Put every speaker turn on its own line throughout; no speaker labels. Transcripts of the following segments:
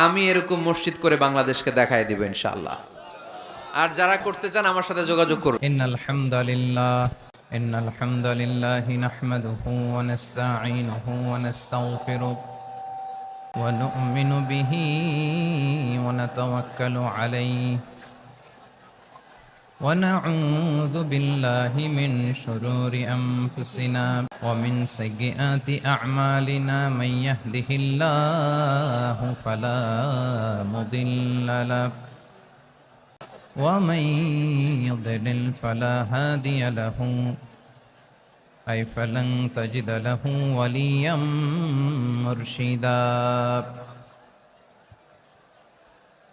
আমি এরকম মসজিদ করে বাংলাদেশকে দেখায় দিব ইনশাআল্লাহ। আর যারা করতে চান আমার সাথে যোগাযোগ করুন।
إن الحمد لله نحمده ونستعينه ونستغفره ونؤمن به ونتوكل عليه ونعوذ بالله من شرور أنفسنا ومن سيئات أعمالنا من يهده الله فلا مضل له ومن يضلل فلا هادي له أي فلن تجد له وليا مرشدا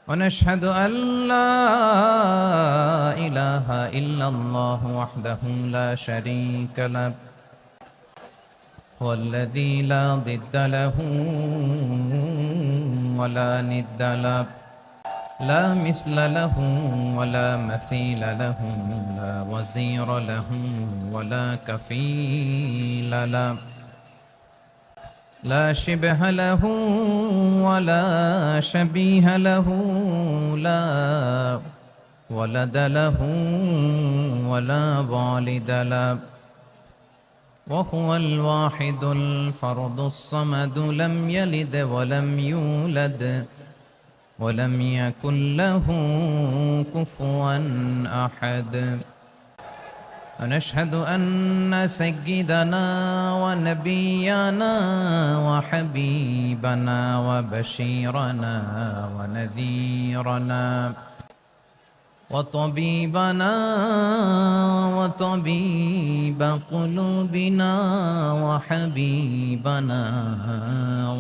ونشهد أن لا إله إلا الله وحده لا شريك له هو الذي لا ضد له ولا ند له لا مثل له ولا مثيل له لا وزير له ولا كفيل له لا شبه له ولا شبيه له لا ولد له ولا والد له وهو الواحد الفرد الصمد لم يلد ولم يولد ولم يكن له كفوا أحد ونشهد أن سيدنا ونبينا وحبيبنا وبشيرنا ونذيرنا وطبيبنا وطبيب قلوبنا وحبيبنا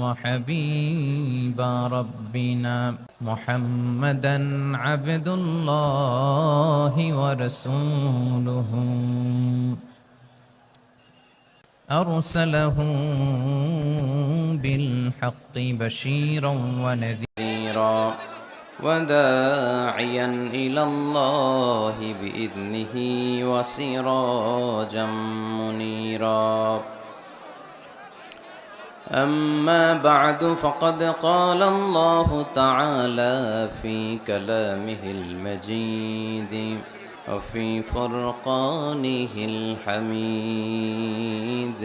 وحبيب ربنا محمدا عبد الله ورسوله أرسله بالحق بشيرا ونذيرا وداعيا إلى الله بإذنه وسراجا منيرا أما بعد فقد قال الله تعالى في كلامه المجيد وفي فرقانه الحميد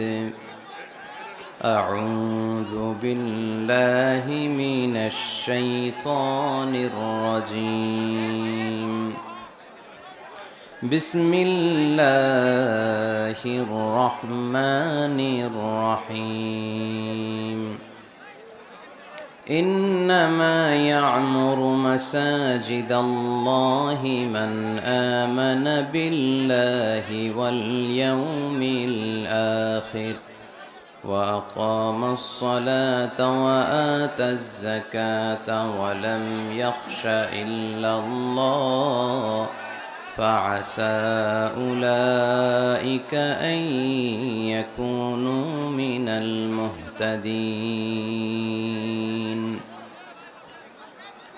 أعوذ بالله من الشيطان الرجيم بسم الله الرحمن الرحيم إنما يعمر مساجد الله من آمن بالله واليوم الآخر وأقام الصلاة وآتى الزكاة ولم يخش إلا الله فعسى أولئك أن يكونوا من المهتدين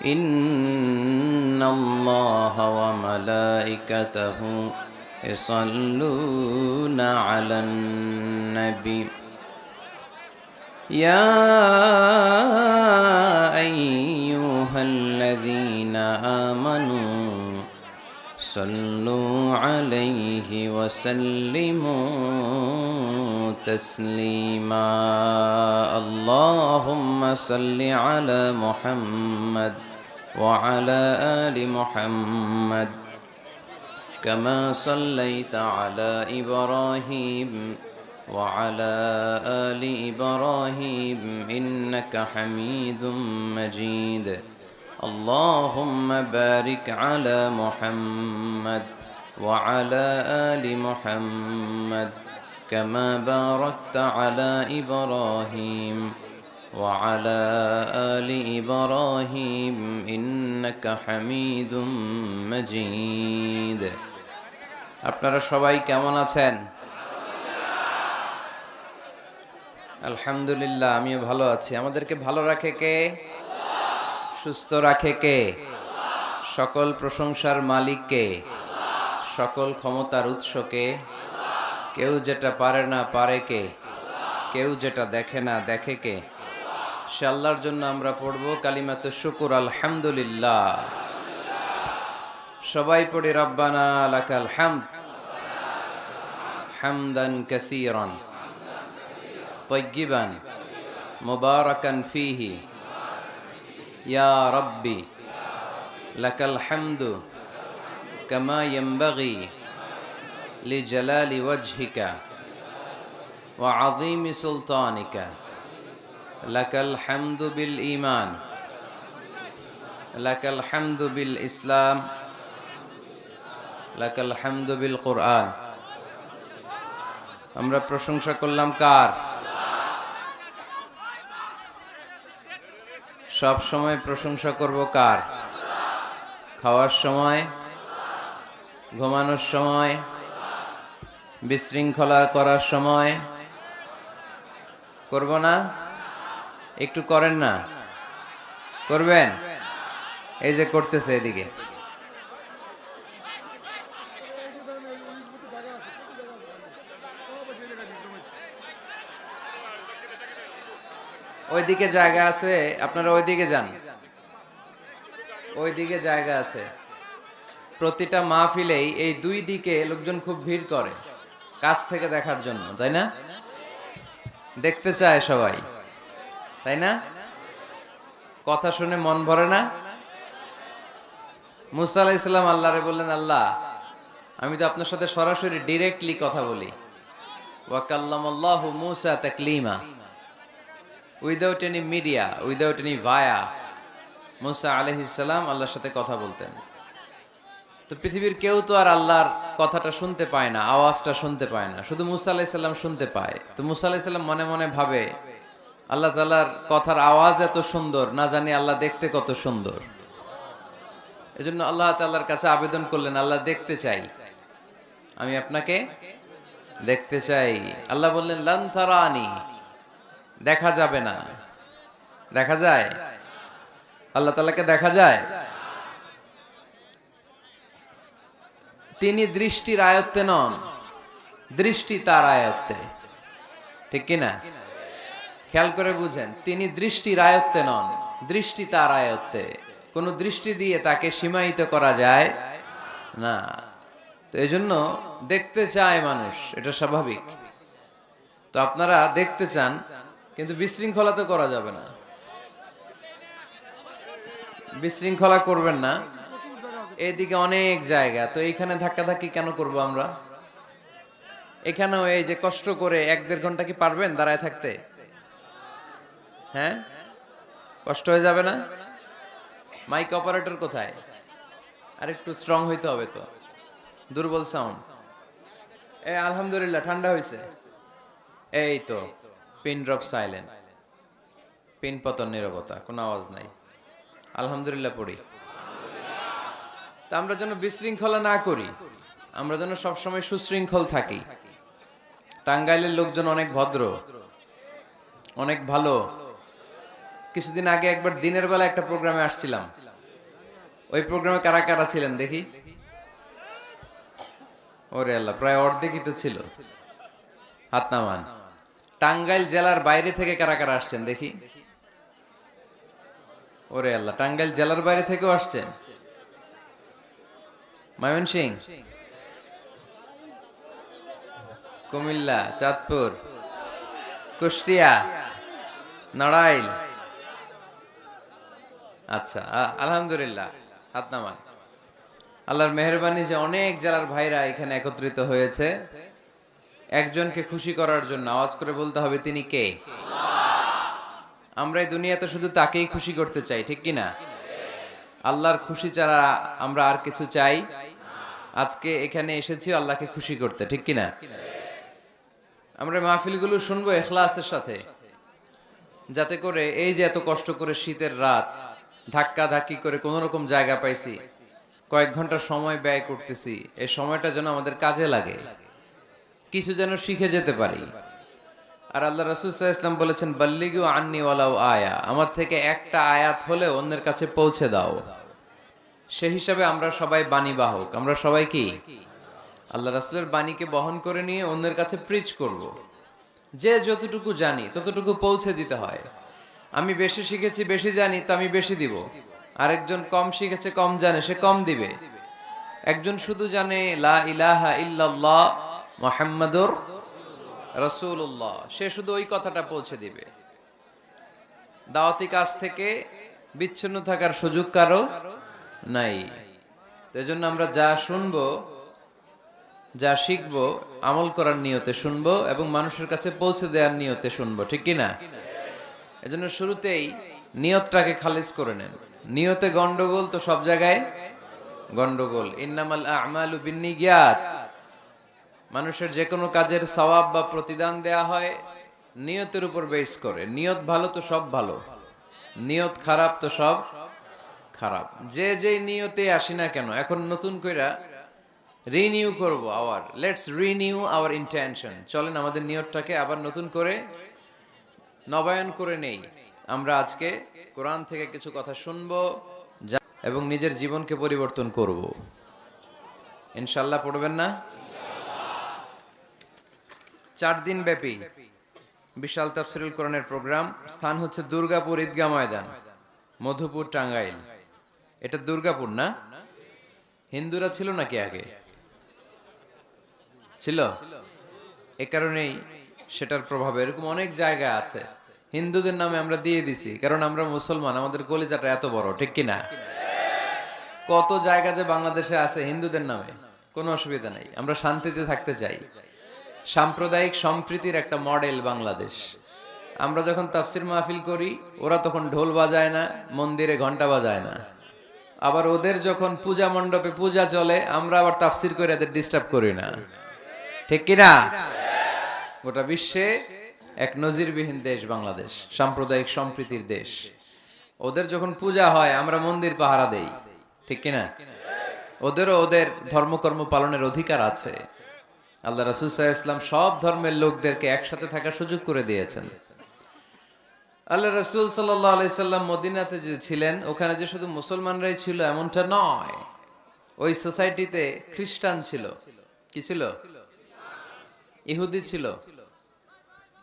إن الله وملائكته يصلون على النبي يا أيها الذين آمنوا صلوا عليه وسلموا تسليما اللهم صل على محمد وعلى آل محمد كما صليت على إبراهيم وعلى آل إبراهيم إنك حميد مجيد اللهم بارك على محمد وعلى آل محمد كما باركت على إبراهيم وعلى آل إبراهيم إنك حميد مجيد আপনারা সবাই কেমন আছেন? আলহামদুলিল্লাহ, আমিও ভালো আছি। আমাদেরকে ভালো রাখে কে? সুস্থ রাখে কে? সকল প্রশংসার মালিক কে? সকল ক্ষমতার উৎস কে? কেউ যেটা পারে না পারে কে? কেউ যেটা দেখে না দেখে কে? সে আল্লাহর জন্য আমরা পড়ব কালিমাতু শুকুর আলহামদুলিল্লাহ। সবাই পড়ি রব্বানা লাকাল হামদ হামদান কাসীরান তাইয়্যিবান মুবারাকান ফীহি ইয়া রাব্বি লাকাল হামদু কামা ইয়ানবাগি লিজালালি ওয়াজহিকা ওয়া আযীমি সুলতানিকা লাকাল হামদু বিল ঈমান লাকাল হামদু বিল ইসলাম লাকাল হামদু বিল কুরআন। আমরা প্রশংসা করলাম কার? সব সময় প্রশংসা করব কার? খাওয়ার সময়, ঘুমানোর সময়, বিশৃঙ্খলা করার সময় করব না? একটু করেন না? করবেন? এই যে করতেছে এদিকে। ওইদিকে জায়গা আছে, আপনারা ওইদিকে যান, ওইদিকে জায়গা আছে। প্রতিটা মাহফিলেই এই দুই দিকে লোকজন খুব ভিড় করে কাছ থেকে দেখার জন্য, তাই না? দেখতে চায় সবাই, তাই না? কথা শুনে মন ভরে না? মুসা আলাইহিস সালাম আল্লাহরে বললেন, আল্লাহ আমি তো আপনার সাথে সরাসরি ডিরেক্টলি কথা বলি। ওয়া কাল্লামাল্লাহু মুসা তাকলিমা, without any media, without any via. Musa আলাইহিস সালাম আল্লাহর সাথে কথা বলতেন। তো পৃথিবীর কেউ তো আর আল্লাহর কথাটা শুনতে পায় না, আওয়াজটা শুনতে পায় না, শুধু মুসা আলাইহিস সালাম শুনতে পায়। তো মুসা আলাইহিস সালাম মনে মনে ভাবে, আল্লাহ তাআলার কথার আওয়াজ এত সুন্দর, না জানি আল্লাহ দেখতে কত সুন্দর। এজন্য আল্লাহ তাআলার কাছে আবেদন করলেন, আল্লাহ দেখতে চাই, আমি আপনাকে দেখতে চাই। আল্লাহ বললেন, লান তারানি, দেখা যাবে না। দেখা যায়? আল্লাহ তাআলাকে দেখা যায়? তিনি দৃষ্টির আয়ত্তে নন, দৃষ্টি তার আয়ত্তে, ঠিক কিনা? খেয়াল করে বুঝেন, তিনি দৃষ্টির আয়ত্তে নন, দৃষ্টি তার আয়ত্তে। কোন দৃষ্টি দিয়ে তাকে সীমায়িত করা যায় না। তো এই জন্য দেখতে চায় মানুষ, এটা স্বাভাবিক। তো আপনারা দেখতে চান, কিন্তু বিশৃঙ্খলা তো করা যাবে না, বিশৃঙ্খলা করবেন না। এদিকে অনেক জায়গা, তো এইখানে ধাক্কাধাক্কি কেন করব আমরা? এখানেও এই যে কষ্ট করে 1-1.5 ঘন্টা কি পারবেন দাঁড়ায় থাকতে? হ্যাঁ, কষ্ট হয়ে যাবে না? মাইক অপারেটর কোথায়? আর একটু স্ট্রং হইতে হবে তো, দুর্বল সাউন্ড। আলহামদুলিল্লাহ ঠান্ডা হয়েছে। এই তো পিন ড্রপ সাইলেন্ট, পিন পতন নীরবতা, কোনো আওয়াজ নাই। আলহামদুলিল্লাহ পড়ি। তা আমরা যেন বিশৃঙ্খলা না করি, আমরা যেন সবসময় সুশৃঙ্খল থাকি। টাঙ্গাইলের লোকজন অনেক ভদ্র, অনেক ভালো। কিছুদিন আগে একবার দিনের বেলা একটা প্রোগ্রামে আসছিলাম। ওই প্রোগ্রামে কারা কারা ছিলেন দেখি? ওরে আল্লাহ, প্রায় অর্ধেকই তো ছিল। হাত নামান। টাঙ্গাইল জেলার বাইরে থেকে কারা কারা আসছেন দেখি? ওরে আল্লাহ, টাঙ্গাইল জেলার বাইরে থেকেও আসছেন। ময়মনসিংহ, কুমিল্লা, চাঁদপুর, কুষ্টিয়া, নড়াইল। আচ্ছা, আলহামদুলিল্লাহ, হাত নামান। আল্লাহর মেহেরবানি যে অনেক জেলার ভাইরা এখানে একত্রিত হয়েছে একজনকে খুশি করার জন্য। আওয়াজ করে বলতে হবে, তিনি কে? আমরা এই দুনিয়াতে শুধু তাকেই খুশি করতে চাই, ঠিক কিনা? আল্লাহর খুশি ছাড়া আমরা আর কিছু চাই? আজকে এখানে এসেছি আল্লাহকে খুশি করতে, ঠিক কিনা? আমরা মাহফিলগুলো শুনবো ইখলাসের সাথে, যাতে করে এই যে এত কষ্ট করে শীতের রাত ধাক্কা ধাক্কি করে কোন রকম জায়গা পাইছি, কয়েক ঘন্টা সময় ব্যয় করতেছি, এই সময়টা যেন আমাদের কাজে লাগে, কিছু যেন শিখে যেতে পারি। আর আল্লাহ রাসূল সাল্লাল্লাহু আলাইহি ওয়াসাল্লাম বলেছেন, বাল্লিগু আন্নি ওয়ালাউ আয়া, আমার থেকে একটা আয়াত হলে অন্যের কাছে পৌঁছে দাও। সেই হিসাবে আমরা সবাই বাণী বাহক, আমরা সবাই কি আল্লাহ রাসূলের বাণীকে বহন করে নিয়ে অন্যের কাছে প্রিচ করব। যে যতটুকু জানি ততটুকু পৌঁছে দিতে হয়। আমি বেশি শিখেছি বেশি জানি তো আমি বেশি দিব, আরেকজন কম শিখেছে কম জানে সে কম দিবে। একজন শুধু জানে লা ইলাহা ইল্লাল্লাহ মুহাম্মাদুর রাসূলুল্লাহ, সে শুধু ওই কথাটা পৌঁছে দিবে। দাওয়াতি কাজ থেকে বিচ্ছিন্ন থাকার সুযোগ কারো নাই। তো এজন্য আমরা যা শুনবো যা শিখবো আমল করার নিয়তে শুনবো এবং মানুষের কাছে পৌঁছে দেওয়ার নিয়তে শুনবো, ঠিক কি না? এজন্য শুরুতেই নিয়তটাকে খালিজ করে নেন। নিয়তে গন্ডগোল তো সব জায়গায় গন্ডগোল। ইন্নামাল আ'মালু বিন্নিয়াত, মানুষের যে কোনো কাজের সওয়াব বা প্রতিদান দেয়া হয় নিয়তের উপর বেস করে। নিয়ত ভালো তো সব ভালো, নিয়ত খারাপ তো সব খারাপ। যে যে নিয়তে আসি না কেন, এখন নতুন কইরা রিনিউ করব our, let's renew our intention. চলেন আমাদের নিয়তটাকে আবার নতুন করে নবায়ন করে নেই। আমরা আজকে কোরআন থেকে কিছু কথা শুনবো এবং নিজের জীবনকে পরিবর্তন করব। ইনশাআল্লাহ পড়বেন না? 4 দিন ব্যাপী বিশাল তাফসীরুল কোরআনের প্রোগ্রাম। স্থান হচ্ছে দুর্গাপুর ঈদগাহ ময়দান, মধুপুর, টাঙ্গাইল। এটা দুর্গাপুর না? হিন্দুরা ছিল নাকি আগে? ছিল। এ কারণেই সেটার প্রভাবে এরকম অনেক জায়গা আছে হিন্দুদের নামে আমরা দিয়ে দিছি, কারণ আমরা মুসলমান, আমাদের কলিজাটা এত বড়, ঠিক কিনা? কত জায়গা যে বাংলাদেশে আছে হিন্দুদের নামে, কোনো অসুবিধা নাই। আমরা শান্তিতে থাকতে চাই। সাম্প্রদায়িক সম্প্রীতির একটা মডেল বাংলাদেশ। আমরা যখন তাফসির মাহফিল করি ওরা তখন ঢোল বাজায় না, মন্দিরে ঘন্টা বাজায় না। আবার ওদের যখন পূজা মণ্ডপে পূজা চলে আমরা আবার তাফসির করে এদের ডিস্টার্ব করি না, ঠিক কিনা? গোটা বিশ্বে এক নজিরবিহীন দেশ বাংলাদেশ, সাম্প্রদায়িক সম্প্রীতির দেশ। ওদের যখন পূজা হয় আমরা মন্দির পাহারা দেই, ঠিক কিনা? ওদেরও ওদের ধর্মকর্ম পালনের অধিকার আছে। আল্লাহ রাসূল সাল্লাল্লাহু আলাইহি ওয়াসাল্লাম সব ধর্মের লোকদেরকে একসাথে থাকার সুযোগ করে দিয়েছেন। আল্লাহ রাসূল সাল্লাল্লাহু আলাইহি সাল্লাম মদিনাতে যে ছিলেন ওখানে যে শুধু মুসলমানরাই ছিল এমনটা নয়। ওই সোসাইটিতে খ্রিস্টান ছিল। কি ছিল? ইহুদি ছিল,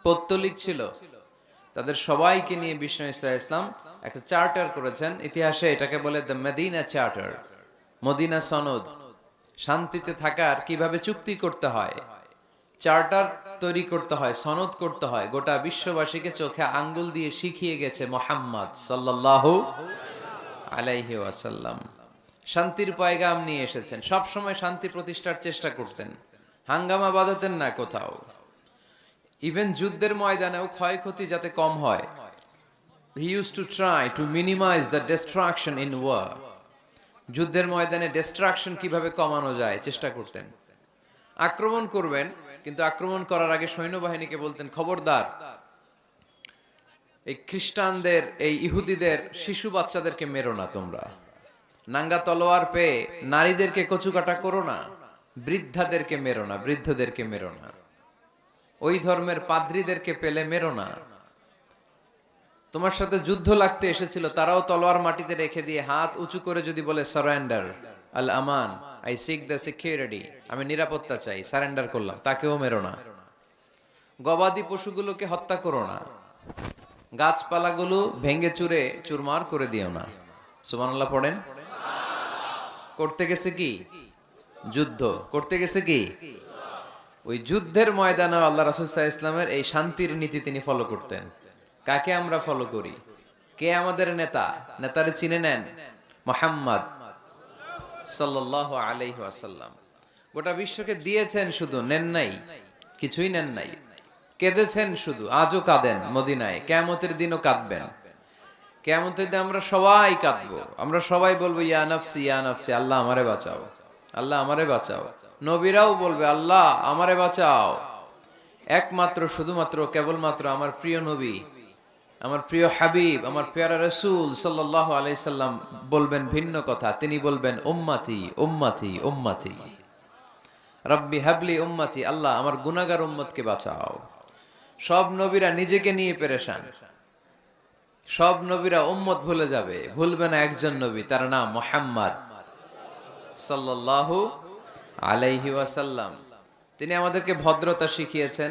পৌত্তলিক ছিল। তাদের সবাইকে নিয়ে বিষ্ণু ইসলাম একটা চার্টার করেছেন। ইতিহাসে এটাকে বলে দ্য মদিনা চার্টার, মদিনা সনদ। শান্তিতে থাকার কিভাবে চুক্তি করতে হয়, চার্টার তৈরি করতে হয়, সনদ করতে হয়, গোটা বিশ্ববাসীকে চোখে আঙ্গুল দিয়ে শিখিয়ে গেছে মুহাম্মদ সাল্লাল্লাহু আলাইহি ওয়াসাল্লাম। শান্তির পয়গাম নিয়ে এসেছেন, সব সময় শান্তি প্রতিষ্ঠার চেষ্টা করতেন, হাঙ্গামা বাজাতেন না কোথাও। ইভেন যুদ্ধের ময়দানেও ক্ষয়ক্ষতি যাতে কম হয়, he used to try to minimize the destruction in war. যুদ্ধের ময়দানে ডিস্ট্রাকশন কিভাবে কমানো যায় চেষ্টা করতেন। আক্রমণ করবেন, কিন্তু আক্রমণ করার আগে সৈন্যবাহিনীকে বলতেন খবরদার এই খ্রিস্টানদের, এই ইহুদিদের শিশু বাচ্চাদেরকে মেরো না, তোমরা নাঙ্গা তলোয়ার পেয়ে নারীদেরকে কচুকাটা করো না, বৃদ্ধাদেরকে মেরো না, বৃদ্ধদেরকে মেরো না, ওই ধর্মের পাদ্রীদেরকে পেলে মেরো না। তোমার সাথে যুদ্ধ লাগতে এসেছিল তারাও তলোয়ার মাটিতে রেখে দিয়ে হাত উঁচু করে যদি বলে surrender, Al Aman, I sick the security, আমি নিরাপত্তা চাই, সারেন্ডার করলাম, তাকেও মেরো না। গবাদি পশুগুলোকে হত্যা করো না, গাছপালাগুলো ভেঙে চুরে চুরমার করে দিও না। সুবহানাল্লাহ পড়েন। করতে গেছে কি? যুদ্ধ করতে গেছে কি? ওই যুদ্ধের ময়দানে আল্লাহ রাসূল সাল্লাল্লাহু আলাইহি ওয়াসাল্লামের এই শান্তির নীতি তিনি ফলো করতেন। কাকে আমরা ফলো করি? কে আমাদের নেতা? নেতারে চিনে নেন, মুহাম্মদ সাল্লাল্লাহু আলাইহি ওয়াসাল্লাম। গোটা বিশ্বকে দিয়েছেন, শুধু নেন নাই, কিছুই নেন নাই। কেঁদেছেন শুধু, আজও কাঁদেন মদিনায়, কিয়ামতের দিনও কাঁদবেন। কিয়ামতের দিন আমরা সবাই কাঁদবো, আমরা সবাই বলবো ইয়া নাফসি ইয়া নাফসি, আল্লাহ আমারে বাঁচাও, আল্লাহ আমারে বাঁচাও। নবীরাও বলবে আল্লাহ আমারে বাঁচাও। একমাত্র শুধুমাত্র কেবলমাত্র আমার প্রিয় নবী, আমার প্রিয় হাবিব, আমার প্যারা রাসূল সাল্লাল্লাহু আলাইহি সাল্লাম বলবেন ভিন্ন কথা। তিনি বলবেন উম্মতি উম্মতি উম্মতি, রব্বি হাবলি উম্মতি, আল্লাহ আমার গুনাহগার উম্মতকে বাঁচাও। সব নবীরা নিজেকে নিয়ে পেরেশান, সব নবীরা উম্মত ভুলে যাবে, ভুলবে না একজন নবী, তার নাম মুহাম্মদ সাল্লাল্লাহু আলাইহি ওয়াসাল্লাম। তিনি আমাদেরকে ভদ্রতা শিখিয়েছেন,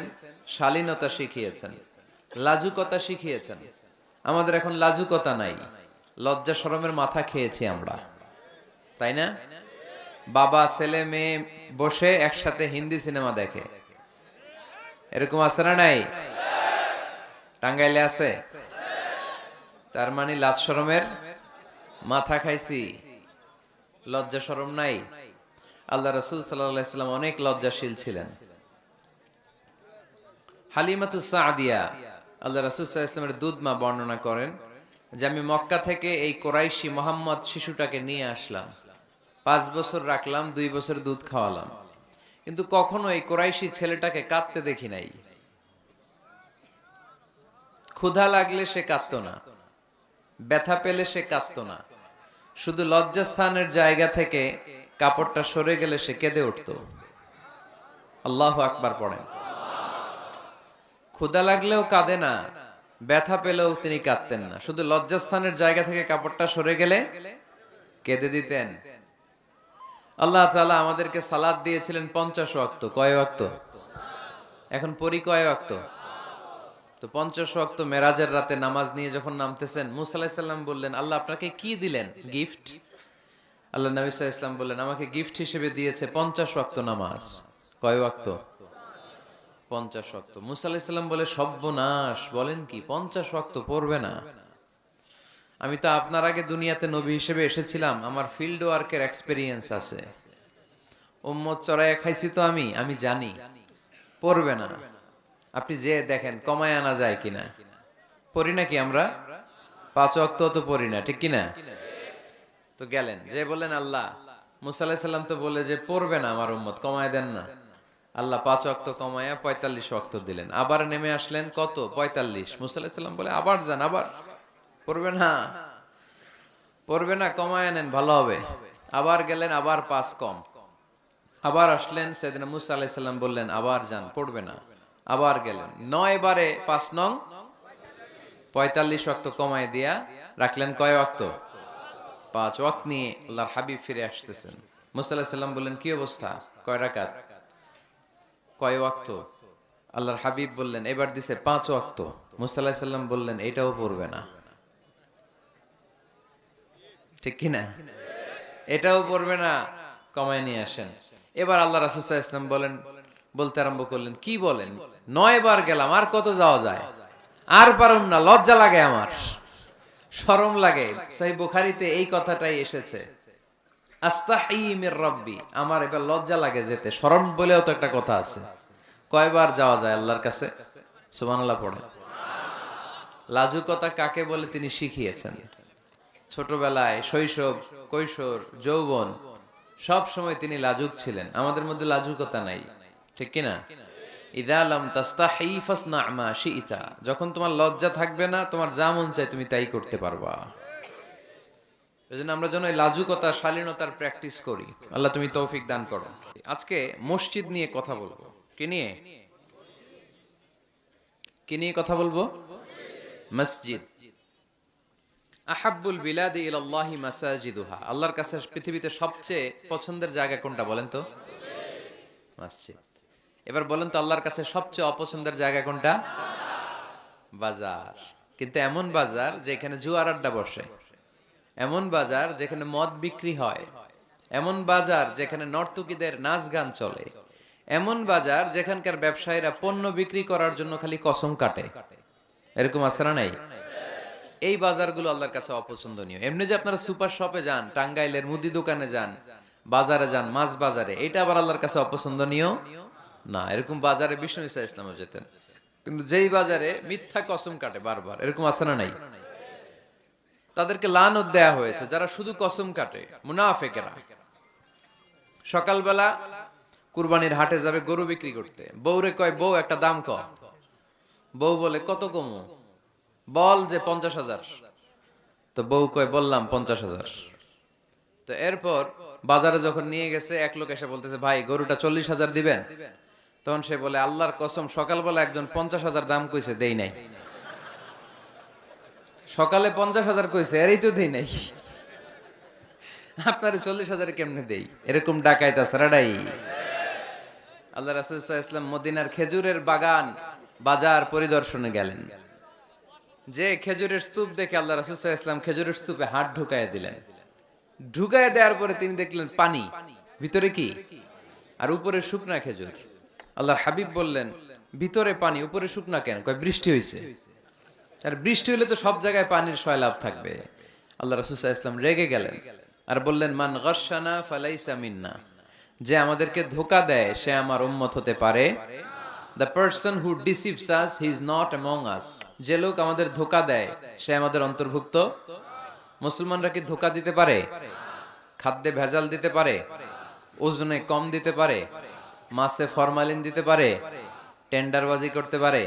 শালীনতা শিখিয়েছেন, লাজুকতা শিখিয়েছেন। আমাদের এখন লাজুকতা নাই, লজ্জা শরমের মাথা খেয়েছি আমরা, তাই না? বাবা ছেলে মেয়ে বসে একসাথে হিন্দি সিনেমা দেখে, এরকম আছে না নাই? টাঙ্গাইলে আছে। তার মানে লাজ শরমের মাথা খাইছি, লজ্জা শরম নাই। আল্লাহ রাসূল সাল্লাল্লাহু আলাইহি ওয়াসাল্লাম অনেক লজ্জাশীল ছিলেন। হালিমাতুস সাদিয়া, আল্লাহ রাসূল সাল্লাল্লাহু আলাইহি ওয়াসাল্লামের দুধ মা বর্ণনা করেন যে আমি মক্কা থেকে এই কোরাইশি মোহাম্মদ শিশুটাকে নিয়ে আসলাম, 5 বছর রাখলাম, 2 বছর দুধ খাওয়ালাম, কিন্তু কখনো এই কোরাইশি ছেলেটাকে কাঁদতে দেখি নাই। ক্ষুধা লাগলে সে কাঁদতো না, ব্যথা পেলে সে কাঁদতো না, শুধু লজ্জাস্থানের জায়গা থেকে কাপড়টা সরে গেলে সে কেঁদে উঠতো। আল্লাহু আকবার পড়েন। ক্ষুধা লাগলেও কাঁদে না, ব্যথা পেলেও তিনি কাঁদতেন না, শুধু লজ্জাস্থানের জায়গা থেকে কাপড়টা সরে গেলে কেঁদে দিতেন। আল্লাহ তাআলা আমাদেরকে সালাত দিয়েছিলেন 50 ওয়াক্ত। কয় ওয়াক্ত? এখন পড়ি কয় ওয়াক্ত? তো 50 ওয়াক্ত মেরাজের রাতে নামাজ নিয়ে যখন নামতেছেন, মুসা আলাইহিস সালাম বললেন, আল্লাহ আপনাকে কি দিলেন গিফট? আল্লাহ নবী সাল্লাল্লাহু আলাইহি ওয়াসাল্লাম বললেন, আমাকে গিফট হিসেবে দিয়েছে 50 ওয়াক্ত নামাজ। কয় ওয়াক্ত? 50 ওয়াক্ত। মুসা আলাইহিস সালাম বলে, সর্বনাশ, বলেন কি 50 ওয়াক্ত পড়বে না? আমি তো আপনার আগে দুনিয়াতে নবী হিসেবে এসেছিলাম, আমার ফিল্ড ওয়ার্কের এক্সপেরিয়েন্স আছে, উম্মত চড়াইয়া খাইছি তো আমি জানি পড়বে না। আপনি যে দেখেন কমায় আনা যায় কিনা। পড়ি নাকি আমরা? 5 ওয়াক্ত তো পড়ি না, ঠিক কিনা? তো গেলেন যে বললেন, আল্লাহ মুসা আলাইহিস সালাম তো বলে যে পড়বে না আমার উম্মত, কমায় দেন না। আল্লাহ 5 ওয়াক্ত কমায়া 45 ওয়াক্ত দিলেন। আবার নেমে আসলেন কত? 45। মুসা আলাইহিস সালাম বলে, আবার যান, আবার পড়বে না, পড়বে না, কমায় নেন, ভালো হবে। আবার গেলেন, আবার 5 কম। আবার আসলেন, সাইয়েদনা মুসা আলাইহিস সালাম বললেন, আবার যান, পড়বে না। আবার গেলেন, 9 বারে 5 নং 45 ওয়াক্ত কমায় দিয়া রাখলেন কয় ওয়াক্ত? 5 ওয়াক্ত নিয়ে আল্লাহর হাবিব ফিরে আসতেছেন। মুসা আলাইহিস সালাম বললেন, কি অবস্থা? কয় রাকাত? কয় ওয়াক্ত? আল্লাহর হাবিব বললেন, এবার দিছে 5 ওয়াক্ত। মুসা আলাইহিস সালাম বললেন, এটাও পড়বে না, ঠিক কিনা? এটাও পড়বে না, কমায় নিয়ে আসেন। এবার আল্লাহ রাসূল সাল্লাল্লাহু আলাইহি ওয়াসাল্লাম বলতে আরম্ভ করলেন, কি বলেন, 9 বার গেলাম, আর কত যাওয়া যায়? আর পারুম না, লজ্জা লাগে, আমার শরম লাগে। সহিহ বুখারীতে এই কথাটাই এসেছে, আস্তাহি মির রাব্বি, আমার এবার লজ্জা লাগে যেতে। শরম বলেও তো একটা কথা আছে। কয়বার যাওয়া যায় আল্লাহর কাছে? সুবহানাল্লাহ পড়েন। লাজুকতা কাকে বলে তিনি শিখিয়েছেন। ছোটবেলায়, শৈশব, কৈশোর, যৌবন, সব সময় তিনি লাজুক ছিলেন। আমাদের মধ্যে লাজুকতা নাই, ঠিক কিনা? ইযা লাম তাস্তাহি ফাসনা মা শিইতা, যখন তোমার লজ্জা থাকবে না, তোমার যা মন চায় তুমি তাই করতে পারবা। এজন্য আমরা যেন এই লাজুকতা, শালীনতার প্র্যাকটিস করি। আল্লাহ তুমি তৌফিক দান করো। আজকে মসজিদ নিয়ে কথা বলবো। কি নিয়ে? কি নিয়ে কথা বলবো? মসজিদ। আহাব্বুল বিলাদি ইলাল্লাহি মাসাজিদুহা, আল্লাহর কাছে পৃথিবীতে সবচেয়ে পছন্দের জায়গা কোনটা বলেন তো? মসজিদ। এবার বলেন তো, আল্লাহর কাছে সবচেয়ে অপছন্দের জায়গা কোনটা? বাজার। কিন্তু এমন বাজার যেখানে জুয়ার আড্ডা বসে, এমন বাজার যেখানে মদ বিক্রি হয়, এমন বাজার যেখানে নর্তকীদের নাচ গান চলে, এমন বাজার যেখানকার ব্যবসায়ীরা পণ্য বিক্রি করার জন্য খালি কসম কাটে। এরকম আছে না নাই? এই বাজারগুলো আল্লাহর কাছে অপছন্দনীয়। এমনি যে আপনারা সুপার শপে যান, টাঙ্গাইলের মুদি দোকানে যান, বাজারে যান, মাছ বাজারে, এটা আবার আল্লাহর কাছে অপছন্দনীয় না। এরকম বাজারে বিষ্ণু ঈসা ইসলামও যেতেন। কিন্তু যেই বাজারে মিথ্যা কসম কাটে বারবার, এরকম আছে না নাই? তাদেরকে লানত দেয়া হয়েছে, যারা শুধু কসম কাটে, মুনাফেকেরা। সকালবেলা কুরবানির হাটে যাবে গরু বিক্রি করতে, বউরে কয়, বউ একটা দাম ক। বউ বলে, কত কমু? বল যে 50,000। তো বউ কয়, বললাম 50,000। তো এরপর বাজারে যখন নিয়ে গেছে, এক লোক এসে বলতেছে, ভাই গরুটা 40,000 দিবেন? তখন সে বলে, আল্লাহর কসম, সকালবেলা একজন 50,000 দাম কইছে, দেই নাই। সকালে 50,000 কইছে, এরই তো দেই নাই, আপনার 40,000 কেমনে দেই? এরকম ডাকাইত আছে রাডাই। আল্লাহ রাসূল সাল্লাল্লাহু আলাইহি ওয়াসাল্লাম মদিনার খেজুরের বাগান, বাজার পরিদর্শনে গেলেন। যে খেজুরের স্তূপ দেখে আল্লাহ রাসূল সাল্লাল্লাহু আলাইহি ওয়াসাল্লাম খেজুরের স্তূপে হাত ঢুকায় দিলেন। ঢুকায় দেওয়ার পরে তিনি দেখলেন পানি, ভিতরে কি? আর উপরে শুকনা খেজুর। আল্লাহর হাবিব বললেন, ভিতরে পানি উপরে শুকনা কেন? কয় বৃষ্টি হয়েছে। আর বৃষ্টি হলে তো সব জায়গায় পানির সয়লাভ থাকবে। আল্লাহ রাসূল সাল্লাল্লাহু আলাইহি ওয়াসাল্লাম রেগে গেলেন আর বললেন, মান গাশশানা ফালাইসা মিন্না, যে আমাদেরকে ধোঁকা দেয় সে আমার উম্মত হতে পারে। The person who deceives us, he is not among us. যে লোক আমাদের ধোঁকা দেয় সে আমাদের অন্তর্ভুক্ত। মুসলমানরা কি ধোঁকা দিতে পারে? খাদ্যে ভেজাল দিতে পারে? ওজনে কম দিতে পারে? মাছে ফরমালিন দিতে পারে? টেন্ডারবাজি করতে পারে?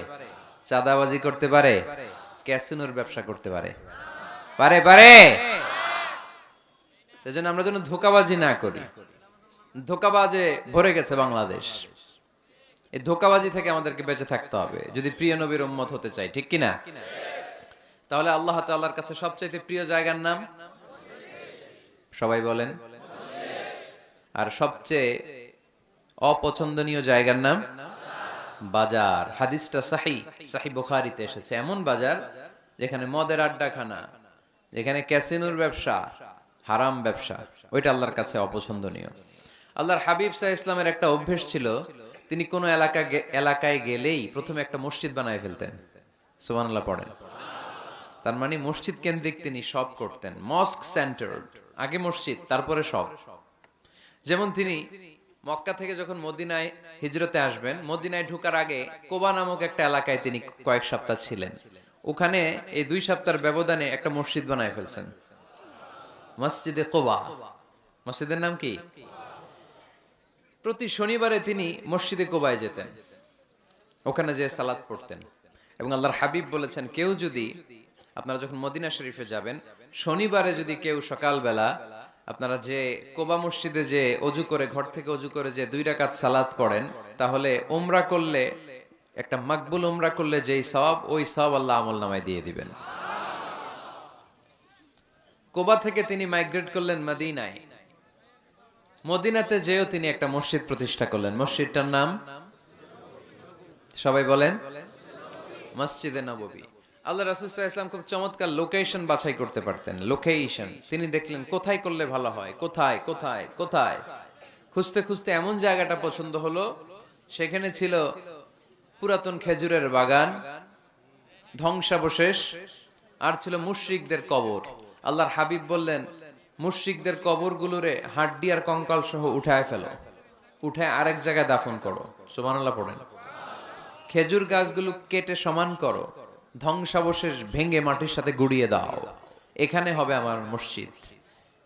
চাঁদাবাজি করতে পারে? ক্যাসিনোর ব্যবসা করতে পারে? পারে পারে। সেজন্য আমরা যেন ধোঁকাবাজি না করি। ধোঁকাবাজে ভরে গেছে বাংলাদেশ। এই ধোঁকাবাজি থেকে আমাদেরকে বেঁচে থাকতে হবে যদি প্রিয় নবীর উম্মত হতে চাই, ঠিক কিনা? তাহলে আল্লাহ তাআলার কাছে সবচেয়ে প্রিয় জায়গার নাম সবাই বলেন। আর সবচেয়ে অপছন্দনীয় জায়গার নাম বাজার। হাদিসটা সহিহ বুখারীতে এসেছে। এমন বাজার যেখানে মদের আড্ডাখানা, যেখানে ক্যাসিনোর ব্যবসা, হারাম ব্যবসা, ওইটা আল্লাহর কাছে অপছন্দনীয়। আল্লাহর হাবিব সাল্লাল্লাহু আলাইহি ওয়াসাল্লামের একটা অভ্যেস ছিল, তিনি কোন এলাকায় গেলেই প্রথমে একটা মসজিদ বানায় ফেলতেন। সুবহানাল্লাহ পড়েন। তার মানে মসজিদ কেন্দ্রিক তিনি সব করতেন। মস্ক সেন্টার্ড, আগে মসজিদ তারপরে সব। যেমন তিনি মক্কা থেকে যখন মদিনায় হিজরতে আসবেন, মদিনায় ঢোকার আগে কোবা নামক একটা এলাকায় তিনি কয়েক সপ্তাহ ছিলেন। ওখানে এই 2 সপ্তাহের ব্যবধানে একটা মসজিদ বানায় ফেলছেন, মসজিদে কোবা। মসজিদের নাম কি? প্রতি শনিবারে তিনি মসজিদে কোবায় যেতেন, ওখানে যে সালাত পড়তেন। এবং আল্লাহর হাবিব বলেছেন, কেউ যদি, আপনারা যখন মদিনা শরীফে যাবেন, শনিবারে যদি কেউ সকালবেলা আপনারা যে কোবা মসজিদে যে অজু করে, ঘর থেকে অজু করে যে 2 রাকাত সালাত পড়েন, তাহলে উমরা করলে, একটা মাকবুল উমরা করলে যেই সওয়াব, ওই সওয়াব আল্লাহ আমলনামায় দিয়ে দিবেন। কোবা থেকে তিনি মাইগ্রেট করলেন মদিনায়। মদিনাতে যেও তিনি একটা মসজিদ প্রতিষ্ঠা করলেন। মসজিদটার নাম সবাই বলেন, মসজিদে নববী। আল্লাহ রাসূল সাল্লাল্লাহু আলাইহি ওয়াসাল্লাম খুব চমৎকার লোকেশন বাছাই করতে পারতেন। লোকেশন তিনি দেখলেন কোথায় করলে ভালো হয়, কোথায় কোথায় কোথায়। খুঁজতে খুঁজতে এমন জায়গাটা পছন্দ হলো, সেখানে ছিল পুরাতন খেজুরের বাগান, ধ্বংসাবশেষ, আর ছিল মুশরিকদের কবর। আল্লাহর হাবিব বললেন, মুশরিকদের কবরগুলোরে হাড্ডি আর কঙ্কাল সহ উঠায় ফেলো, উঠায় আরেক জায়গায় দাফন করো। সুবহানাল্লাহ পড়েন। খেজুর গাছগুলো কেটে সমান করো, ধ্বংসাবশেষ ভেঙে মাটির সাথে গুড়িয়ে দাও, এখানে হবে আমার মসজিদ।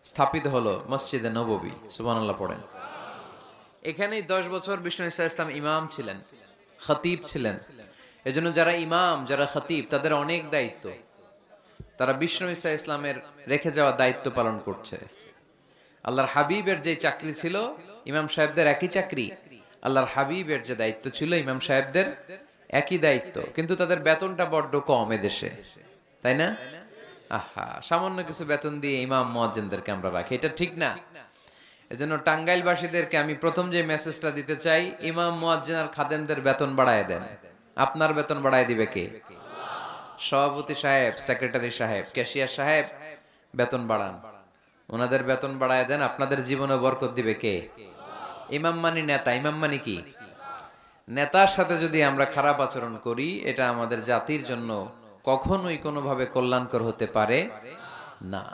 স্থাপিত হলো মসজিদে নববী। সুবহানাল্লাহ পড়েন। এখানেই 10 বছর বিষ্ণু ইসা ইসলাম ইমাম ছিলেন, খতিব ছিলেন। এজন্য যারা ইমাম, যারা খতিব, তাদের অনেক দায়িত্ব। তারা বিষ্ণু ইসা ইসলামের রেখে যাওয়া দায়িত্ব পালন করছে। আল্লাহর হাবিবের যে চাকরি ছিল, ইমাম সাহেবদের একই চাকরি। আল্লাহর হাবিবের যে দায়িত্ব ছিল, ইমাম সাহেবদের একই দায়িত্ব, কিন্তু তাদের বেতনটা বড্ড কম এদেশে, তাই না? আহা, সামান্য কিছু বেতন দিয়ে ইমাম মুয়াজ্জিনদেরকে আমরা রাখি, এটা ঠিক না। এজন্য টাঙ্গাইলবাসীদেরকে আমি প্রথম যে মেসেজটা দিতে চাই, ইমাম মুয়াজ্জিন আর খাদেমদের বেতন বাড়ায় দেন। আপনার বেতন বাড়ায় দিবে কে? সভাপতি সাহেব, সেক্রেটারি সাহেব, ক্যাশিয়ার সাহেব, বেতন বাড়ান, ওনাদের বেতন বাড়ায় দেন। আপনাদের জীবনে বরকত দিবে কে? ইমাম মানি নেতা। ইমাম মানি কি? নেতার সাথে যদি আমরা খারাপ আচরণ করি, এটা আমাদের জাতির জন্য কখনোই কোনোভাবে কল্যাণকর হতে পারে না।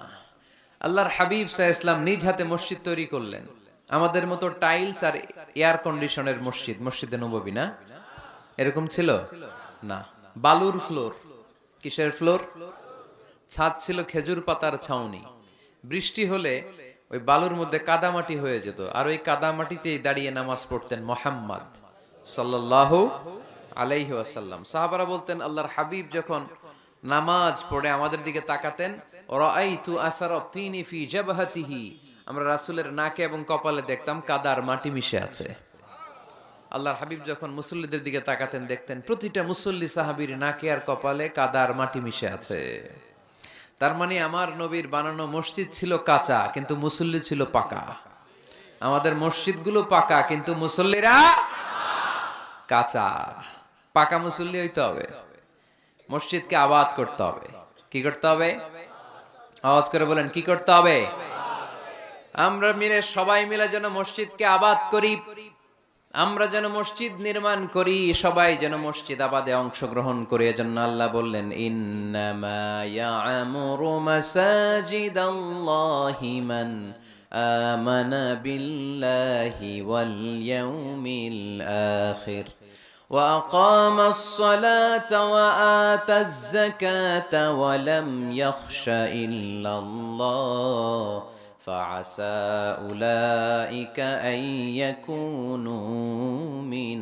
আল্লাহর হাবিব সাল্লাল্লাহু আলাইহি ওয়াসাল্লাম নিজ হাতে মসজিদ তৈরি করলেন। আমাদের মতো টাইলস আর এয়ার কন্ডিশনের মসজিদ, মসজিদে নববী না, এরকম ছিল না। বালুর ফ্লোর। কিসের ফ্লোর? ছাদ ছিল খেজুর পাতার ছাউনি। বৃষ্টি হলে ওই বালুর মধ্যে কাদামাটি হয়ে যেত, আর ওই কাদামাটিতেই দাঁড়িয়ে নামাজ পড়তেন মুহাম্মদ সাল্লাল্লাহু আলাইহি ওয়াসাল্লাম। সাহাবারা বলতেন, আল্লাহর হাবিব যখন নামাজ পড়ে আমাদের দিকে তাকাতেন, রাআইতু আসারা তিনি ফি জাবহাতিহি, আমরা রাসূলের নাকে এবং কপালে দেখতাম কাদার মাটি মিশে আছে। আল্লাহর হাবিব যখন মুসল্লিদের দিকে তাকাতেন, দেখতেন প্রতিটা মুসল্লি সাহাবীর নাকে আর কপালে কাদার মাটি মিশে আছে। তার মানে আমার নবীর বানানো মসজিদ ছিল কাঁচা, কিন্তু মুসল্লি ছিল পাকা। আমাদের মসজিদগুলো পাকা, কিন্তু মুসল্লিরা কাঁচা। পাকা মুসল্লি হইতে হবে। মসজিদকে আবাদ করতে হবে। কি করতে হবে? আওয়াজ করে বলেন, কি করতে হবে? আমরা মিলে, সবাই মিলে যেন মসজিদকে আবাদ করি, আমরা যেন মসজিদ নির্মাণ করি, সবাই যেন মসজিদ আবাদে অংশগ্রহণ করি। এজন্য আল্লাহ বললেন, ইন্নামা ইয়া'মুরু মাসাজিদাল্লাহি মান আমানা বিল্লাহি ওয়াল ইয়াউমিল আখির ওয়া আকামাস সালাতা ওয়া আতাজ যাকাতা ওয়া লাম ইয়াখশা ইল্লাল্লাহ فعسى أولئك أن يكونوا من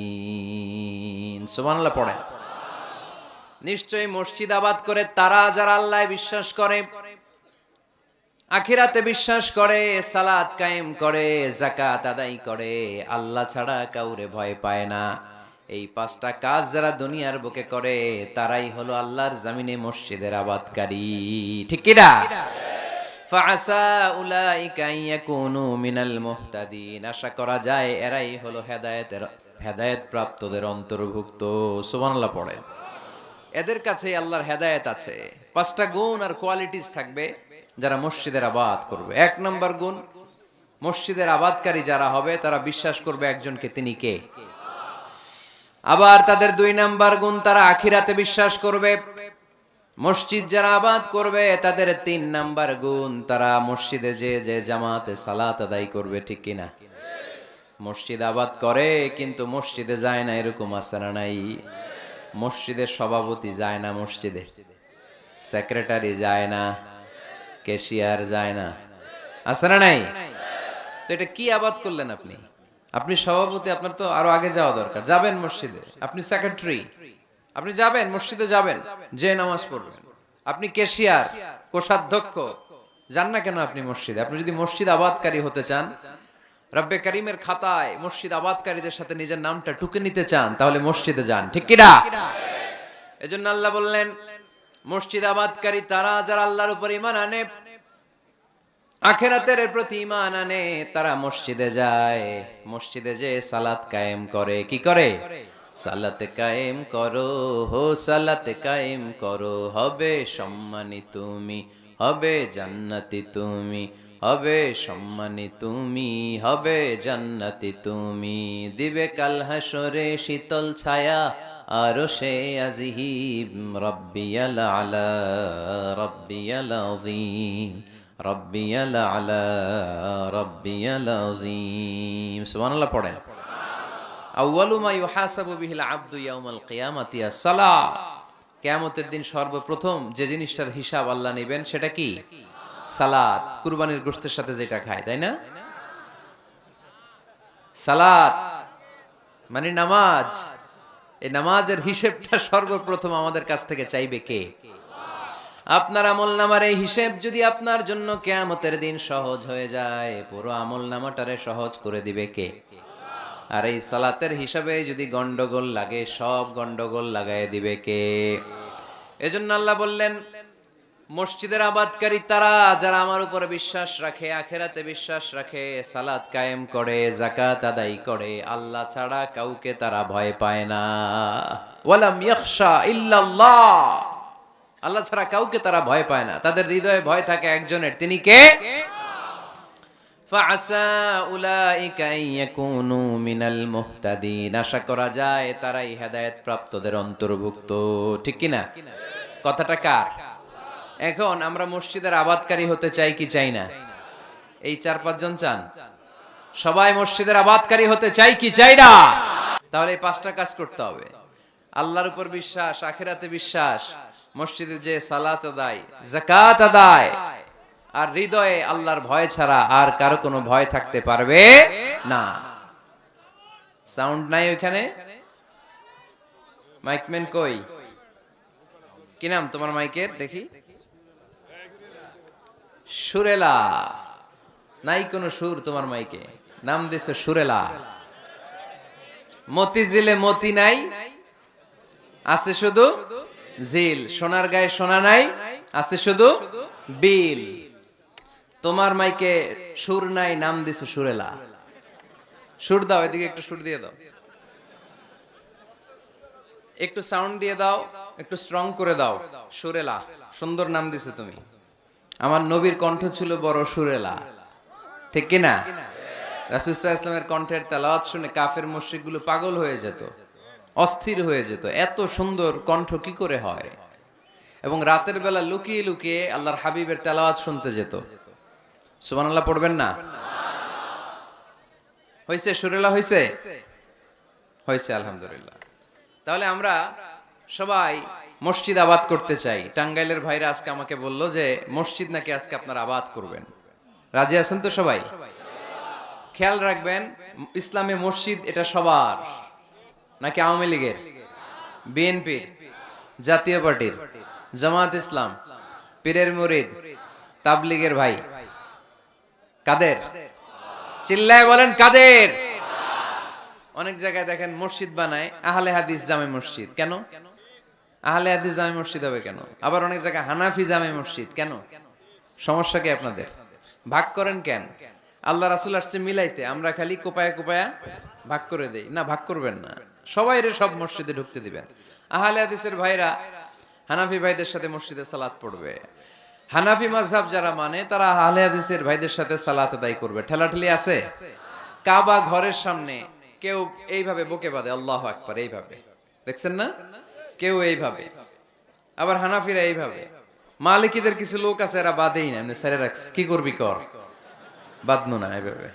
المهتدين সুবহান আল্লাহ পড়ে। নিশ্চয়ই মসজিদ আবাদ করে তারা যারা আল্লাহ বিশ্বাস করে, আখিরাতে বিশ্বাস করে, সালাত কায়েম করে, যাকাত আদায় করে, আল্লাহ ছাড়া কাউরে ভয় পায় না। এই পাঁচটা কাজ যারা দুনিয়ার বুকে করে তারাই হলো আল্লাহর জমিনে মসজিদের আবাদকারী। ঠিক কি না? ফাআসা উলাইকা ইয়াকুনু মিনাল মুহতাদিন, আশা করা যায় এরাই হলো হেদায়েত প্রাপ্তদের অন্তর্ভুক্ত। সুবহানাল্লাহ পড়ে। এদের কাছে আল্লাহর হেদায়েত আছে। পাঁচটা গুণ আর কোয়ালিটিস থাকবে যারা মসজিদের আবাদ করবে। এক নম্বর গুণ, মসজিদের আবাদকারী যারা হবে তারা বিশ্বাস করবে একজনকে, তিনি কে। আবার তাদের দুই নাম্বার গুণ, তারা আখিরাতে বিশ্বাস করবে। মসজিদ যারা আবাদ করবে তাদের তিন নাম্বার গুণ, তারা মসজিদে যে জামাতে সালাত আদায় করবে। ঠিক কিনা? মসজিদ আবাদ করে কিন্তু মসজিদে যায় না, এরকম আছে না নাই? মসজিদের সভাপতি যায় না, মসজিদে সেক্রেটারি যায় না, ক্যাশিয়ার যায় না, আছে না নাই? তো এটা কি আবাদ করলেন আপনি? আপনি সভাপতি, আপনার তো আরো আগে যাওয়া দরকার। যাবেন মসজিদে, আপনি সেক্রেটারি, আপনি যাবেন মসজিদে, যাবেন যে নামাজ পড়বেন। আপনি ক্যাশিয়ার, কোষাধ্যক্ষ, যান না কেন আপনি মসজিদে? আপনি যদি মসজিদ আবাদকারী হতে চান, রব্বে কারিমের খাতায় মসজিদ আবাদকারীদের সাথে নিজের নামটা টুকে নিতে চান, তাহলে মসজিদে যান। ঠিক কি না? এজন্য আল্লাহ বললেন, মসজিদ আবাদকারী তারা যারা আল্লাহর উপর ঈমান আনে, আখিরাতের প্রতি ঈমান আনে, তারা মসজিদে যায়, মসজিদে যে সালাত কায়েম করে। কি করে? সালাতে কায়েম করো, হো সালাতে কায়েম করো, হবে সম্মানী তুমি, হবে জান্নাতি তুমি, হবে সম্মানী তুমি, হবে জান্নাতি তুমি, দিবে কাল হাসরে শীতল ছায়া আরশে আজিম, রব্বিয়াল আলা রব্বিয়াল আযীম, রব্বিয়াল আলা রব্বিয়াল আযীম। সুবহানাল্লাহ পড়েন। আউয়ালু মা ইউহাসাবু বিহিল আবদু ইয়াউমাল কিয়ামাতি আস-সালাহ, কিয়ামতের দিন সর্বপ্রথম যে জিনিসটার হিসাব আল্লাহ নেবেন সেটা কি? সালাত। কুরবানির গোশতের সাথে যেটা খায়, তাই না? সালাত মানে নামাজ। এই নামাজের হিসেবটা সর্বপ্রথম আমাদের কাছ থেকে চাইবে কে? আপনার আমলনামার এই হিসেব যদি আপনার জন্য কিয়ামতের দিন সহজ হয়ে যায়, পুরো আমলনামাটারে সহজ করে দিবে কে? আর এই সালাতের হিসাবে যদি গন্ডগোল লাগে, সব গন্ডগোল লাগায় দিবে কে? এজন্য আল্লাহ বললেন, মসজিদের আবাদকারী তারা যারা আমার উপরে বিশ্বাস রাখে, আখিরাতে বিশ্বাস রাখে, সালাত কায়েম করে, যাকাত আদায় করে, আল্লাহ ছাড়া কাউকে তারা ভয় পায় না। ওয়ালাম ইয়াখশা ইল্লাল্লাহ, আল্লাহ ছাড়া কাউকে তারা ভয় পায় না। তাদের হৃদয়ে ভয় থাকে একজনের, তিনি কে? ফাআসা উলাইকা ইয়াকুনু মিনাল মুহতাদিন, আশা করা যায় তারাই হেদায়েত প্রাপ্তদের অন্তর্ভুক্ত। ঠিক কি না? কথাটা কার? এখন আমরা মসজিদের আবাদকারী হতে চাই কি চাই না? এই 4-5 জন চান? সবাই মসজিদের আবাদকারী হতে চাই কি চাই না? তাহলে এই 5টা কাজ করতে হবে। আল্লাহর উপর বিশ্বাস, আখিরাতে বিশ্বাস, মসজিদে যে সালাত আদায়, যাকাত আদায়, আর হৃদয়ে আল্লাহর ভয় ছাড়া আর কারো কোনো ভয় থাকতে পারবে না। সাউন্ড নাই ওইখানে? মাইকম্যান কই? কি নাম তোমার মাইকের? দেখি। সুরেলা। নাই কোনো সুর তোমার মাইকে, নাম দিছে সুরেলা। মতিঝিলে মতি নাই, আছে শুধু জিল। সোনার গায়ে সোনা নাই, আছে শুধু বিল। তোমার মাইকে সুর নাই, নাম দিছে সুরেলা। সুর দাও, এদিকে একটু সুর দিয়ে দাও। একটু সাউন্ড দিয়ে দাও, একটু স্ট্রং করে দাও। সুরেলা, সুন্দর নাম দিছো তুমি। আমার নবীর কণ্ঠ ছিল বড় সুরেলা, ঠিক কি না? রাসূল সাল্লাল্লাহু আলাইহি ওয়াসাল্লামের কণ্ঠের তেলাওয়াত শুনে কাফের মুশরিকগুলো পাগল হয়ে যেত, অস্থির হয়ে যেত, এত সুন্দর কণ্ঠ কি করে হয়। এবং রাতের বেলা লুকিয়ে লুকিয়ে আল্লাহর হাবিবের তেলাওয়াত শুনতে যেত। সুবহানাল্লাহ পড়বেন না? হইছে সুরেলা, হইছে হইছে, আলহামদুলিল্লাহ। তাহলে আমরা সবাই মসজিদ আবাদ করতে চাই। টাঙ্গাইলের ভাইরা আজকে আমাকে বলল যে মসজিদ নাকি আজকে আপনারা আবাদ করবেন। রাজি আছেন তো সবাই? খেয়াল রাখবেন, ইসলামে মসজিদ এটা সবার নাকি আওয়ামী লীগের, বিএনপির, জাতীয় পার্টির, জামাত ইসলাম, পীরের মুরিদ, তাবলীগের ভাই? কাদের? চিল্লায় বলেন কাদের? অনেক জায়গায় দেখেন মসজিদ বানায় আহলে হাদিস জামে মসজিদ। কেন আহলে হাদিস জামে মসজিদ হবে কেন? আবার অনেক জায়গায় হানাফি জামে মসজিদ। কেন? সমস্যা কি আপনাদের? ভাগ করেন কেন? আল্লাহ রাসূল আসছে মিলাইতে, আমরা খালি কোপায়া কোপায়া ভাগ করে দেই। না, ভাগ করবেন না, সবাইরে সব মসজিদে ঢুকতে দিবেন। আহলে হাদিসের ভাইরা হানাফি ভাইদের সাথে মসজিদে সালাত পড়বে। হানাফি মাযহাব যারা মানে তারা আহলে হাদিসের ভাইদের সাথে সালাত আদায় করবে। ঠেলাঠেলি আছে? কাবা ঘরের সামনে কেউ এইভাবে বুকে বাঁধে, আল্লাহু আকবার, এইভাবে দেখছেন না? কেউ এইভাবে, আবার হানাফিরা এইভাবে। মালিকীদের কিছু লোক আছে এরা বাঁধেই না, এমনি ছেড়ে রাখছে। কি করবি কর, বাঁধনো না এইভাবে।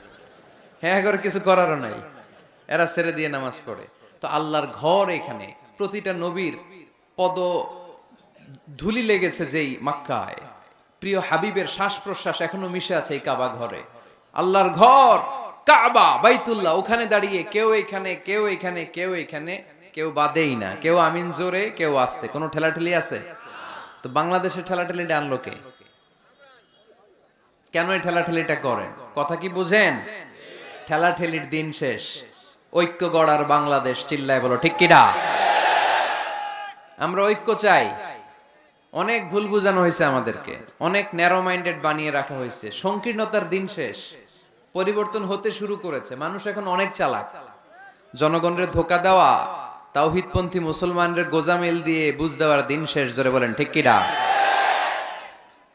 হ্যাঁ, করে কিছু করারও নাই, এরা ছেড়ে দিয়ে নামাজ পড়ে। তো আল্লাহর ঘর এখানে, প্রতিটা নবীর পদ ধুলি লেগেছে যেই মক্কায়, প্রিয় হাবিবের শ্বাস প্রশ্বাস এখনো মিশে আছে এই কাবা ঘরে। আল্লাহর ঘর কাবা বাইতুল্লাহ, ওখানে দাঁড়িয়ে কেউ এইখানে, কেউ এইখানে, কেউ এইখানে, কেউ বাদেই না, কেউ আমিন জোরে, কেউ আসতে। কোনো ঠেলাঠেলি আছে? তো বাংলাদেশে ঠেলাঠেলিটা আনলো কে? কেন এই ঠেলাঠেলিটা করেন? কথা কি বুঝেন? ঠেলাঠেলির দিন শেষ, ঐক্য গড়ার বাংলাদেশ। চিল্লায় বলো ঠিক কিনা? আমরা ঐক্য চাই। অনেক ভুল বুঝানো হয়েছে আমাদেরকে, অনেক ন্যারো মাইন্ডেড বানিয়ে রাখা হয়েছে। সংকীর্ণতার দিন শেষ, পরিবর্তন হতে শুরু করেছে। মানুষ এখন অনেক চালাক। জনগণের ধোকা দেওয়া, তাওহীদপন্থী মুসলমানদের গোজামিল দিয়ে বুঝ দেওয়ার দিন শেষ। জোরে বলেন ঠিক কিনা?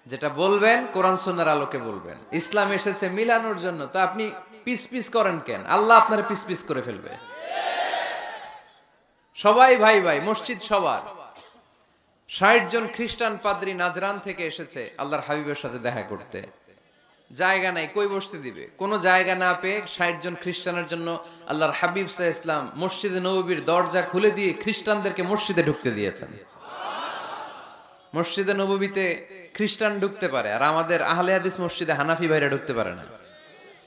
যেটা বলবেন কোরআন সুন্নাহর আলোকে বলবেন। ইসলাম এসেছে মিলানোর জন্য, তা আপনি পিস পিস করেন কেন? আল্লাহ আপনার পিস পিস করে ফেলবে। সবাই ভাই ভাই, মসজিদ সবার। ৬০ জন খ্রিস্টান পাদ্রী নাজরান থেকে এসেছে আল্লাহর হাবিবের সাথে দেখা করতে। জায়গা নাই, কই বসতে দিবে? কোনো জায়গা না পেয়ে ৬০ জন খ্রিস্টানের জন্য আল্লাহর হাবিব সাল্লাল্লাহু আলাইহি ওয়াসাল্লাম মসজিদে নববীর দরজা খুলে দিয়ে খ্রিস্টানদেরকে মসজিদে ঢুকতে দিয়েছেন। মসজিদে নববীতে খ্রিস্টান ঢুকতে পারে, আর আমাদের আহলে হাদিস মসজিদে হানাফি ভাইরা ঢুকতে পারে না।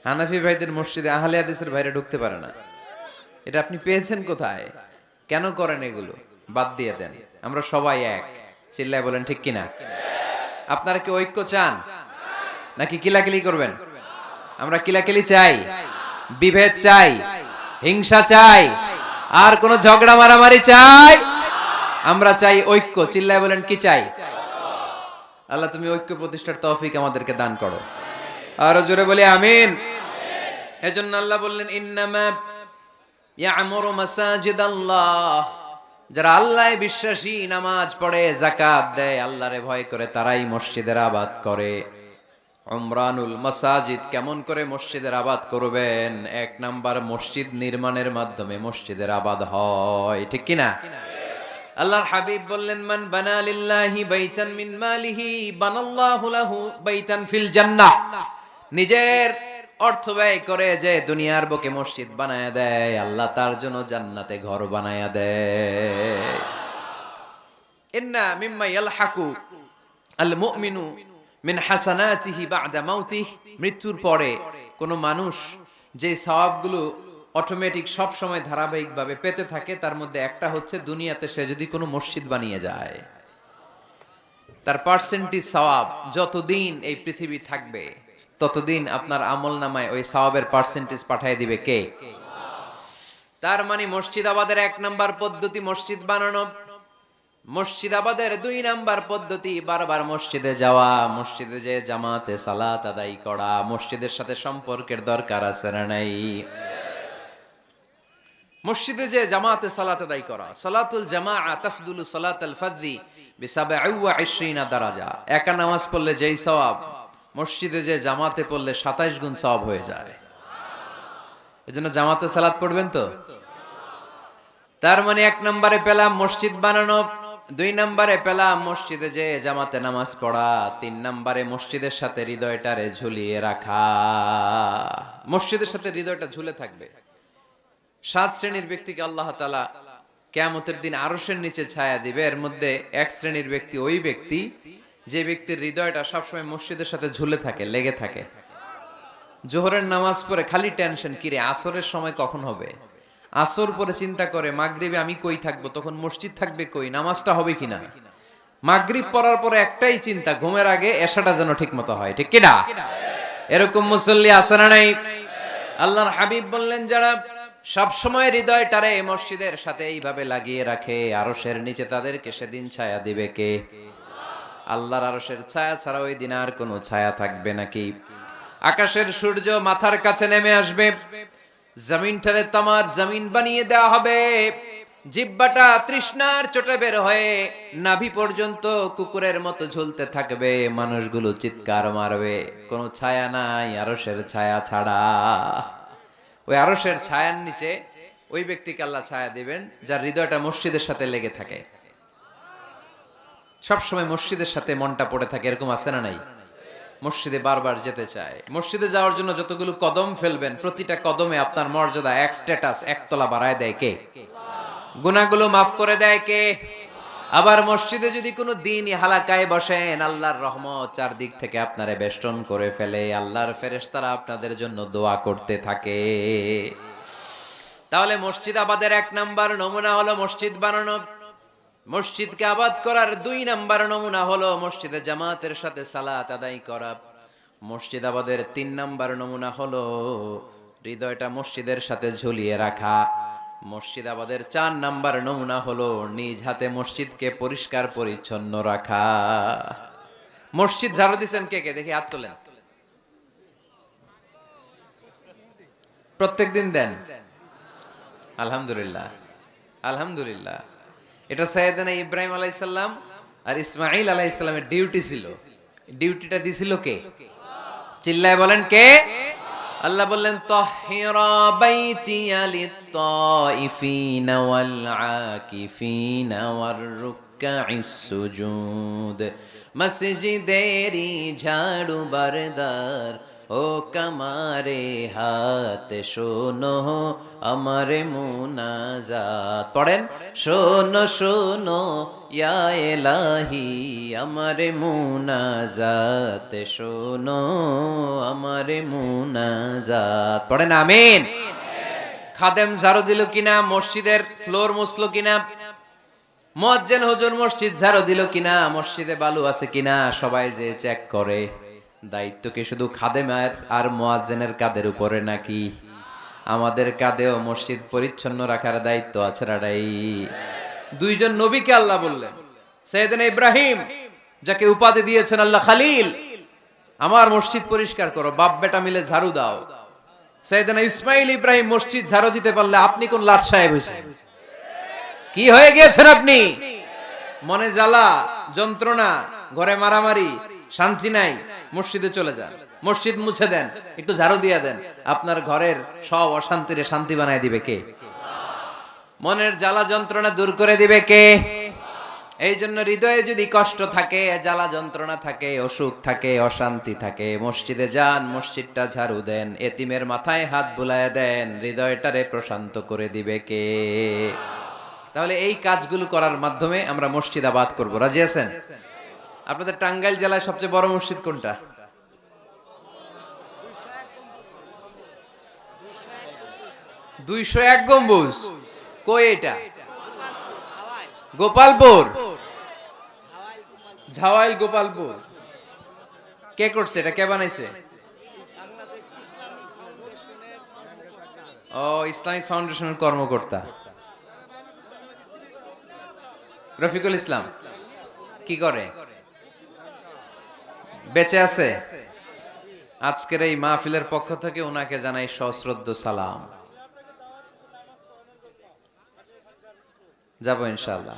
হানাফি ভাইদের মসজিদে আহলে হাদিসের ভাইরা ঢুকতে পারে না। এটা আপনি পেয়েছেন কোথায়? কেন করেন এগুলো? বাদ দিয়ে দেন, আমরা সবাই এক। চিল্লায় বলেন ঠিক কিনা? আপনারা কি ঐক্য চান নাকি কিলাকিলি করবেন? আমরা কিলাকিলি চাই, বিভেদ চাই, হিংসা চাই, আর কোন ঝগড়া মারামারি চাই? আমরা চাই ঐক্য। চিল্লায় বলেন কি চাই? আল্লাহ তুমি ঐক্য প্রতিষ্ঠার তৌফিক আমাদেরকে দান করো। আরো জোরে বলি আমিন। এজন্য আল্লাহ বললেন ইন্নামা ইয়ামুরু মাসাজিদাল্লাহ, যারা আল্লাহয় বিশ্বাসী, নামাজ পড়ে, যাকাত দেয়, আল্লাহরে ভয় করে, তারাই মসজিদের আবাদ করে। উমরানুল মাসাজিদ, কেমন করে মসজিদের আবাদ করবেন? ১ নাম্বার, মসজিদ নির্মাণের মাধ্যমে মসজিদের আবাদ হয়, ঠিক কিনা? আল্লাহর হাবিব বললেন মান বানা লিল্লাহি বাইতান মিন মালিহি বানাল্লাহু লাহু বাইতান ফিল জান্নাহ। নিজের অর্থ ব্যয় করে যে দুনিয়ার বুকে মসজিদ বানায়া দেয়, আল্লাহ তার জন্য জান্নাতে ঘর বানায়া দেয়। ইন্না মিম্মা ইয়ালহাকু আল মুমিনু মিন হাসানাতিহি বা'দা মাউতিহি, মৃত্যুর পরে কোন মানুষ যে সওয়াবগুলো অটোমেটিক সব সময় ধারাবাহিকভাবে পেতে থাকে, তার মধ্যে একটা হচ্ছে দুনিয়াতে সে যদি কোনো মসজিদ বানিয়ে যায়, তার পার্সেন্টেজ সওয়াব যতদিন এই পৃথিবী থাকবে ততদিন আপনার আমল নামায় ওই সওয়াবের পার্সেন্টেজ পাঠিয়ে দিবে কে? তার মানে মসজিদ আবাদের ১ নাম্বার পদ্ধতি মসজিদ বানানো। মসজিদ আবাদের ২ নাম্বার পদ্ধতি বারবার মসজিদে যাওয়া, মসজিদে যে জামাতে সালাত আদায় করা। মসজিদের সাথে সম্পর্কের দরকার আছে না নাই?
মসজিদে যে জামাতে সালাত আদায় করা, সালাতুল জামাআ তাফদুলু সালাতাল ফাযি বি27 দারাজা। একা নামাজ পড়লে যেই সওয়াব, মসজিদে যে জামাতে পড়লে 27 গুণ সওয়াব হয়ে যায়। এজন্য জামাতে সালাত পড়বেন তো। তার মানে 1 নম্বরে পেলাম মসজিদ বানানো, 2 নম্বরে পেলাম মসজিদে যে জামাতে নামাজ পড়া, 3 নম্বরে মসজিদের সাথে হৃদয়টারে ঝুলিয়ে রাখা। মসজিদের সাথে হৃদয়টা ঝুলে থাকবে। 7 শ্রেণীর ব্যক্তিকে আল্লাহ তাআলা কিয়ামতের দিন আরশের নিচে ছায়া দিবে। এর মধ্যে 1 শ্রেণীর ব্যক্তি ওই ব্যক্তি যে ব্যক্তির হৃদয়টা সবসময় মসজিদের সাথে ঝুলে থাকে, লেগে থাকে। জোহরের নামাজ পড়ে খালি টেনশন, কিরে আসরের সময় কখন হবে। আসর পরে চিন্তা করে মাগরিবে আমি কই থাকবো, তখন মসজিদ থাকবে কই, নামাজটা হবে কিনা। মাগরিব পড়ার পরে একটাই চিন্তা, ঘুমের আগে এশাটা যেন ঠিক মতো হয়। ঠিক কিনা? এরকম মুসল্লি আছে না নাই? আল্লাহর হাবিব বললেন, যারা সব সময় হৃদয়টারে মসজিদের সাথে এইভাবে লাগিয়ে রাখে, আরশের নিচে তাদেরকে সেদিন ছায়া দিবে কে? আল্লাহর আরশের ছায়া ছাড়া ওই দিন আর কোনো ছায়া থাকবে নাকি? আকাশের সূর্য মাথার কাছে নেমে আসবে, জমিনটারে তামার জমিন বানিয়ে দেওয়া হবে, জিহ্বাটা তৃষ্ণার চোটে বের হয়ে নাভি পর্যন্ত কুকুরের মতো ঝুলতে থাকবে, মানুষগুলো চিৎকার মারবে, কোনো ছায়া নাই আরশের ছায়া ছাড়া। ওই আরশের ছায়ার নিচে ওই ব্যক্তিকে আল্লাহ ছায়া দিবেন যার হৃদয়টা মসজিদের সাথে লেগে থাকে, সবসময় মসজিদের সাথে মনটা পড়ে থাকে। এরকম আছে না নাই? মসজিদে বারবার যেতে চায়। মসজিদে যাওয়ার জন্য যতগুলো কদম ফেলবেন, প্রতিটা কদমে আপনার মর্যাদা 1 স্ট্যাটাস 1 তলা বাড়ায় দেয় কে? গুনাহগুলো মাফ করে দেয় কে? আবার মসজিদে যদি কোনো দিনই হালাকায় বসেন, আল্লাহর রহমত চারদিক থেকে আপনারে বেষ্টন করে ফেলে, আল্লাহর ফেরেশতারা আপনাদের জন্য দোয়া করতে থাকে। তাহলে মসজিদ আবাদের 1 নাম্বার নমুনা হলো মসজিদ বানানো। মসজিদকে আবাদ করার 2 নাম্বার নমুনা হলো মসজিদে জামাতের সাথে সালাত আদায় করা। মসজিদ আবাদের 3 নাম্বার নমুনা হলো হৃদয়টা মসজিদের সাথে ঝুলিয়ে রাখা। মসজিদ আবাদের 4 নাম্বার নমুনা হলো নিজ হাতে মসজিদকে পরিষ্কার পরিচ্ছন্ন রাখা। মসজিদ ঝাড়ু দিচ্ছেন কে কে? দেখি হাত তোলেন। প্রত্যেকদিন দেন? আলহামদুলিল্লাহ, আলহামদুলিল্লাহ। এটা সাইয়েদনা ইব্রাহিম আলাইহিস সালাম আর ইসমাঈল আলাইহিস সালামের ডিউটি ছিল। ডিউটিটা দিছিল কে? চিল্লায় বলেন কে? আল্লাহ বললেন, তাহহিরা বাইতিয়া লিত-তাইফিনা ওয়াল আকিফিনা ওয়ার রুকআইস সুজুদ। মসজিদেরি ঝাড়ু বারদার ও কামারে হাত, শোনো আমারে মুনাজাত। পড়েন, শোনো শোনো ইয়া ইলাহি আমারে মুনাজাত, শোনো আমারে মুনাজাত। পড়েন আমিন। খাদেম ঝাড়ু দিল কিনা? মসজিদের ফ্লোর মুছলো কিনা? মুয়াজ্জিন হুজুর মসজিদ ঝাড়ু দিল কিনা? মসজিদে বালু আছে কিনা? সবাই যে চেক করে। দায়িত্ব কি শুধু খাদেমের আর মুয়াজ্জিনের কাঁধের উপরে নাকি আমাদের কাঁধেও মসজিদ পরিচ্ছন্ন রাখার দায়িত্ব আছে? রাডাই 2 জন নবীকে আল্লাহ বললেন, সাইয়েদনা ইব্রাহিম যাকে উপাধি দিয়েছেন আল্লাহ খালিল, আমার মসজিদ পরিষ্কার করো, বাপ বেটা মিলে ঝাড়ু দাও। সাইয়েদনা ইসমাইল ইব্রাহিম মসজিদ ঝাড়ু দিতে পারলে আপনি কোন লাট সাহেব হয়েছেন? কি হয়ে গিয়েছেন আপনি? মনে জ্বালা, যন্ত্রণা, ঘরে মারামারি, শান্তি নাই, মসজিদে চলে যান, মসজিদ মুছে দেন, একটু ঝাড়ু দিয়ে দেন, আপনার ঘরের সব অশান্তিরে শান্তি বানায় দিবে কে? মনের জ্বালা যন্ত্রণা দূর করে দিবে কে? এই জন্য হৃদয়ে যদি কষ্ট থাকে, জ্বালা যন্ত্রণা থাকে, অসুখ থাকে, অশান্তি থাকে, মসজিদে যান, মসজিদটা ঝাড়ু দেন, এতিমের মাথায় হাত বুলায় দেন, হৃদয়টারে প্রশান্ত করে দিবে কে? তাহলে এই কাজগুলো করার মাধ্যমে আমরা মসজিদ আবাদ করব। রাজি আছেন? আপনাদের টাঙ্গাইল জেলায় সবচেয়ে বড় মসজিদ কোনটা? 201 গম্বুজ। কই এটা? গোপালপুর। ঝাওয়াইল গোপালপুর। কে করছে এটা? কে বানাইছে? ও, ইসলামিক ফাউন্ডেশনের কর্মকর্তা রফিকুল ইসলাম। কি করে? বেঁচে আছে? আজকের এই মাহফিলের পক্ষ থেকে ওনাকে জানাই সশ্রদ্ধ সালাম। যাবো ইনশাআল্লাহ।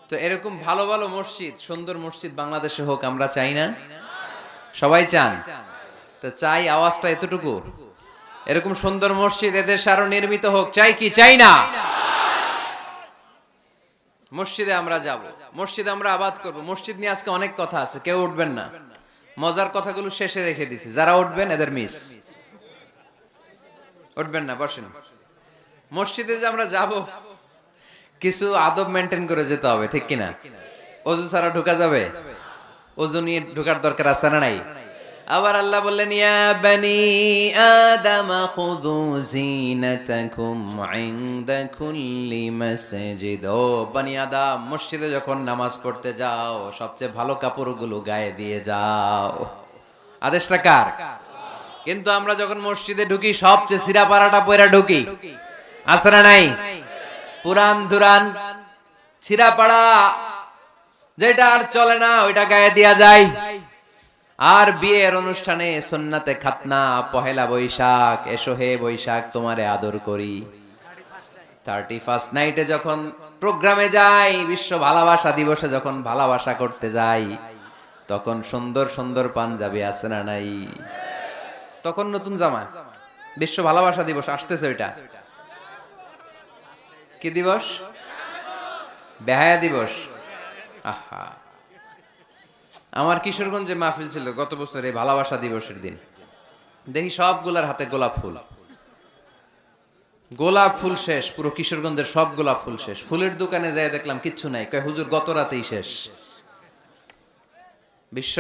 তো এরকম ভালো ভালো মসজিদ, সুন্দর মসজিদ বাংলাদেশে হোক, আমরা চাই না? সবাই চান। তো চাই আওয়াজটা এতটুকু, এরকম সুন্দর মসজিদ এদেশে আরো নির্মিত হোক, চাই কি চাই না? মসজিদে আমরা যাব, মসজিদে আমরা আবাদ করব। মসজিদ নিয়ে আজকে অনেক কথা আছে, কেউ উঠবেন না, মজার কথাগুলো শেষে রেখে দিছি। যারা উঠবেন এদের মিস, উঠবেন না, বসেন। মসজিদে যে আমরা যাব, কিছু আদব মেনটেন করে যেতে হবে, ঠিক কিনা? অজু ছাড়া ঢোকা যাবে? অজু নিয়ে ঢোকার দরকার আছে না নাই? আবার আল্লাহ বললেন, ইয়া বানি আদম খুযু যিনাতাকুম ইনদা কুল্লি মাসজিদ। ও বনি আদম, মসজিদে যখন নামাজ পড়তে যাও সবচেয়ে ভালো কাপড়গুলো গায়ে দিয়ে যাও। আদেশটা কার? কিন্তু আমরা যখন মসজিদে ঢুকি সবচেয়ে সিরা পাড়াটা পয়রা ঢুকি, আছে না নাই? পুরান দুরান ছিঁড়া পাড়া যেটা আর চলে না ওইটা গায়ে দেয়া যায়। আর বিয়ের অনুষ্ঠানে সুন্নাতে খাতনা, পহেলা বৈশাখ, এসো হে বৈশাখ তোমারে আদর করি, 31st নাইটে যখন প্রোগ্রামে যাই, বিশ্ব ভালোবাসা দিবসে যখন ভালোবাসা করতে যাই, তখন সুন্দর সুন্দর পাঞ্জাবি আছে না নাই? তখন নতুন জামা, বিশ্ব ভালোবাসা দিবস আসতেছে। ওইটা কি দিবস? বেহায়া দিবস। আহা, আমার কিশোরগঞ্জে মাহফিল ছিল গত বছর এই ভালোবাসা দিবসের দিন। দেখি সবগুলার হাতে গোলাপ ফুল, গোলাপ ফুল শেষ, পুরো কিশোরগঞ্জের সব গোলাপ ফুল শেষ। ফুলের দোকানে যাই দেখলাম কিচ্ছু নাই, কয় হুজুর গত রাতেই শেষ। বিশ্ব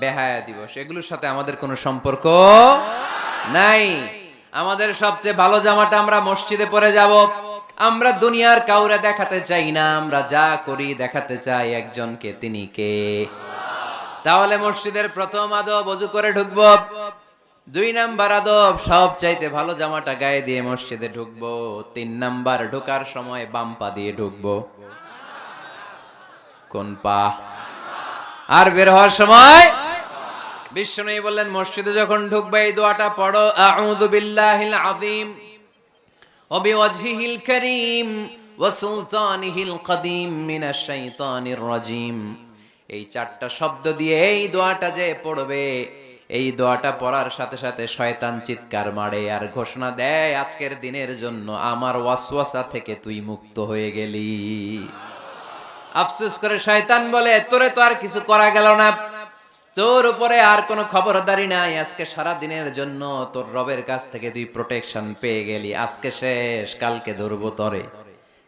বেহায়া দিবস, এগুলোর সাথে আমাদের কোনো সম্পর্ক নাই। আমাদের সবচেয়ে ভালো জামাটা আমরা মসজিদে পরে যাব। আমরা দুনিয়ার কাউরে দেখাতে চাই না, আমরা যা করি দেখাতে চাই একজনকে, তিনি কে? তাহলে মসজিদের প্রথম আদব ওযু করে ঢুকবো। 2 নাম্বার আদব, সব চাইতে ভালো জামাটা গায়ে দিয়ে মসজিদে ঢুকবো। 3 নাম্বার, ঢোকার সময় বাম পা দিয়ে ঢুকবো। কোন পা? আর বের হওয়ার সময় বিশ্বনবী বললেন, মসজিদে যখন ঢুকবে এই দোয়াটা পড়ো, আউযু বিল্লাহিল আযীম ওয়া বিওয়াজহিল কারীম ওয়া সুলতানিহিল কদীম মিনাশ শাইতানির রাজীম। এই 4টা শব্দ দিয়ে এই দোয়াটা যে পড়বে, এই দোয়াটা পড়ার সাথে সাথে শয়তান চিৎকার মারে আর ঘোষণা দেয়, আজকের দিনের জন্য আমার ওয়াসওয়াসা থেকে তুই মুক্ত হয়ে গেলি। আফসোস করে শয়তান বলে, তোরে তো আর কিছু করা গেল না, তোর উপরে আর কোনো খবরদারি নাই, আজকে সারা দিনের জন্য তোর রবের কাছ থেকে তুই প্রোটেকশন পেয়ে গেলি। আজকে শেষ, কালকে ধরবো তরে,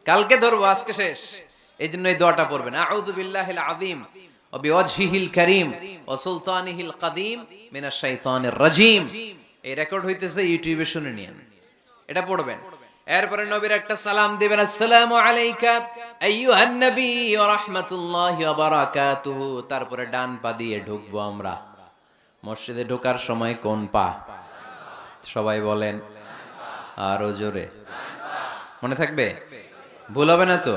কালকে ধরবো, আজকে শেষ। এই জন্য এই দোয়াটা পড়বেন, আউযু বিল্লাহিল আযীম ওয়া বিওয়াজহিল কারীম ওয়া সুলতানিহিল কদীম মিনাশ শাইতানির রাজীম। এই রেকর্ড হইতেছে, ইউটিউবে শুনে নিন, এটা পড়বেন। এরপরে নবীর একটা সালাম দিবেন, আসসালামু আলাইকা আইয়ুহান নবী ওয়া রাহমাতুল্লাহি ওয়া বারাকাতুহু। তারপরে ডান পা দিয়ে ঢুকবো আমরা। মসজিদে ঢোকার সময় কোন পা? সবাই বলেন আরো জোরে, মনে থাকবে, ভুল হবে না তো?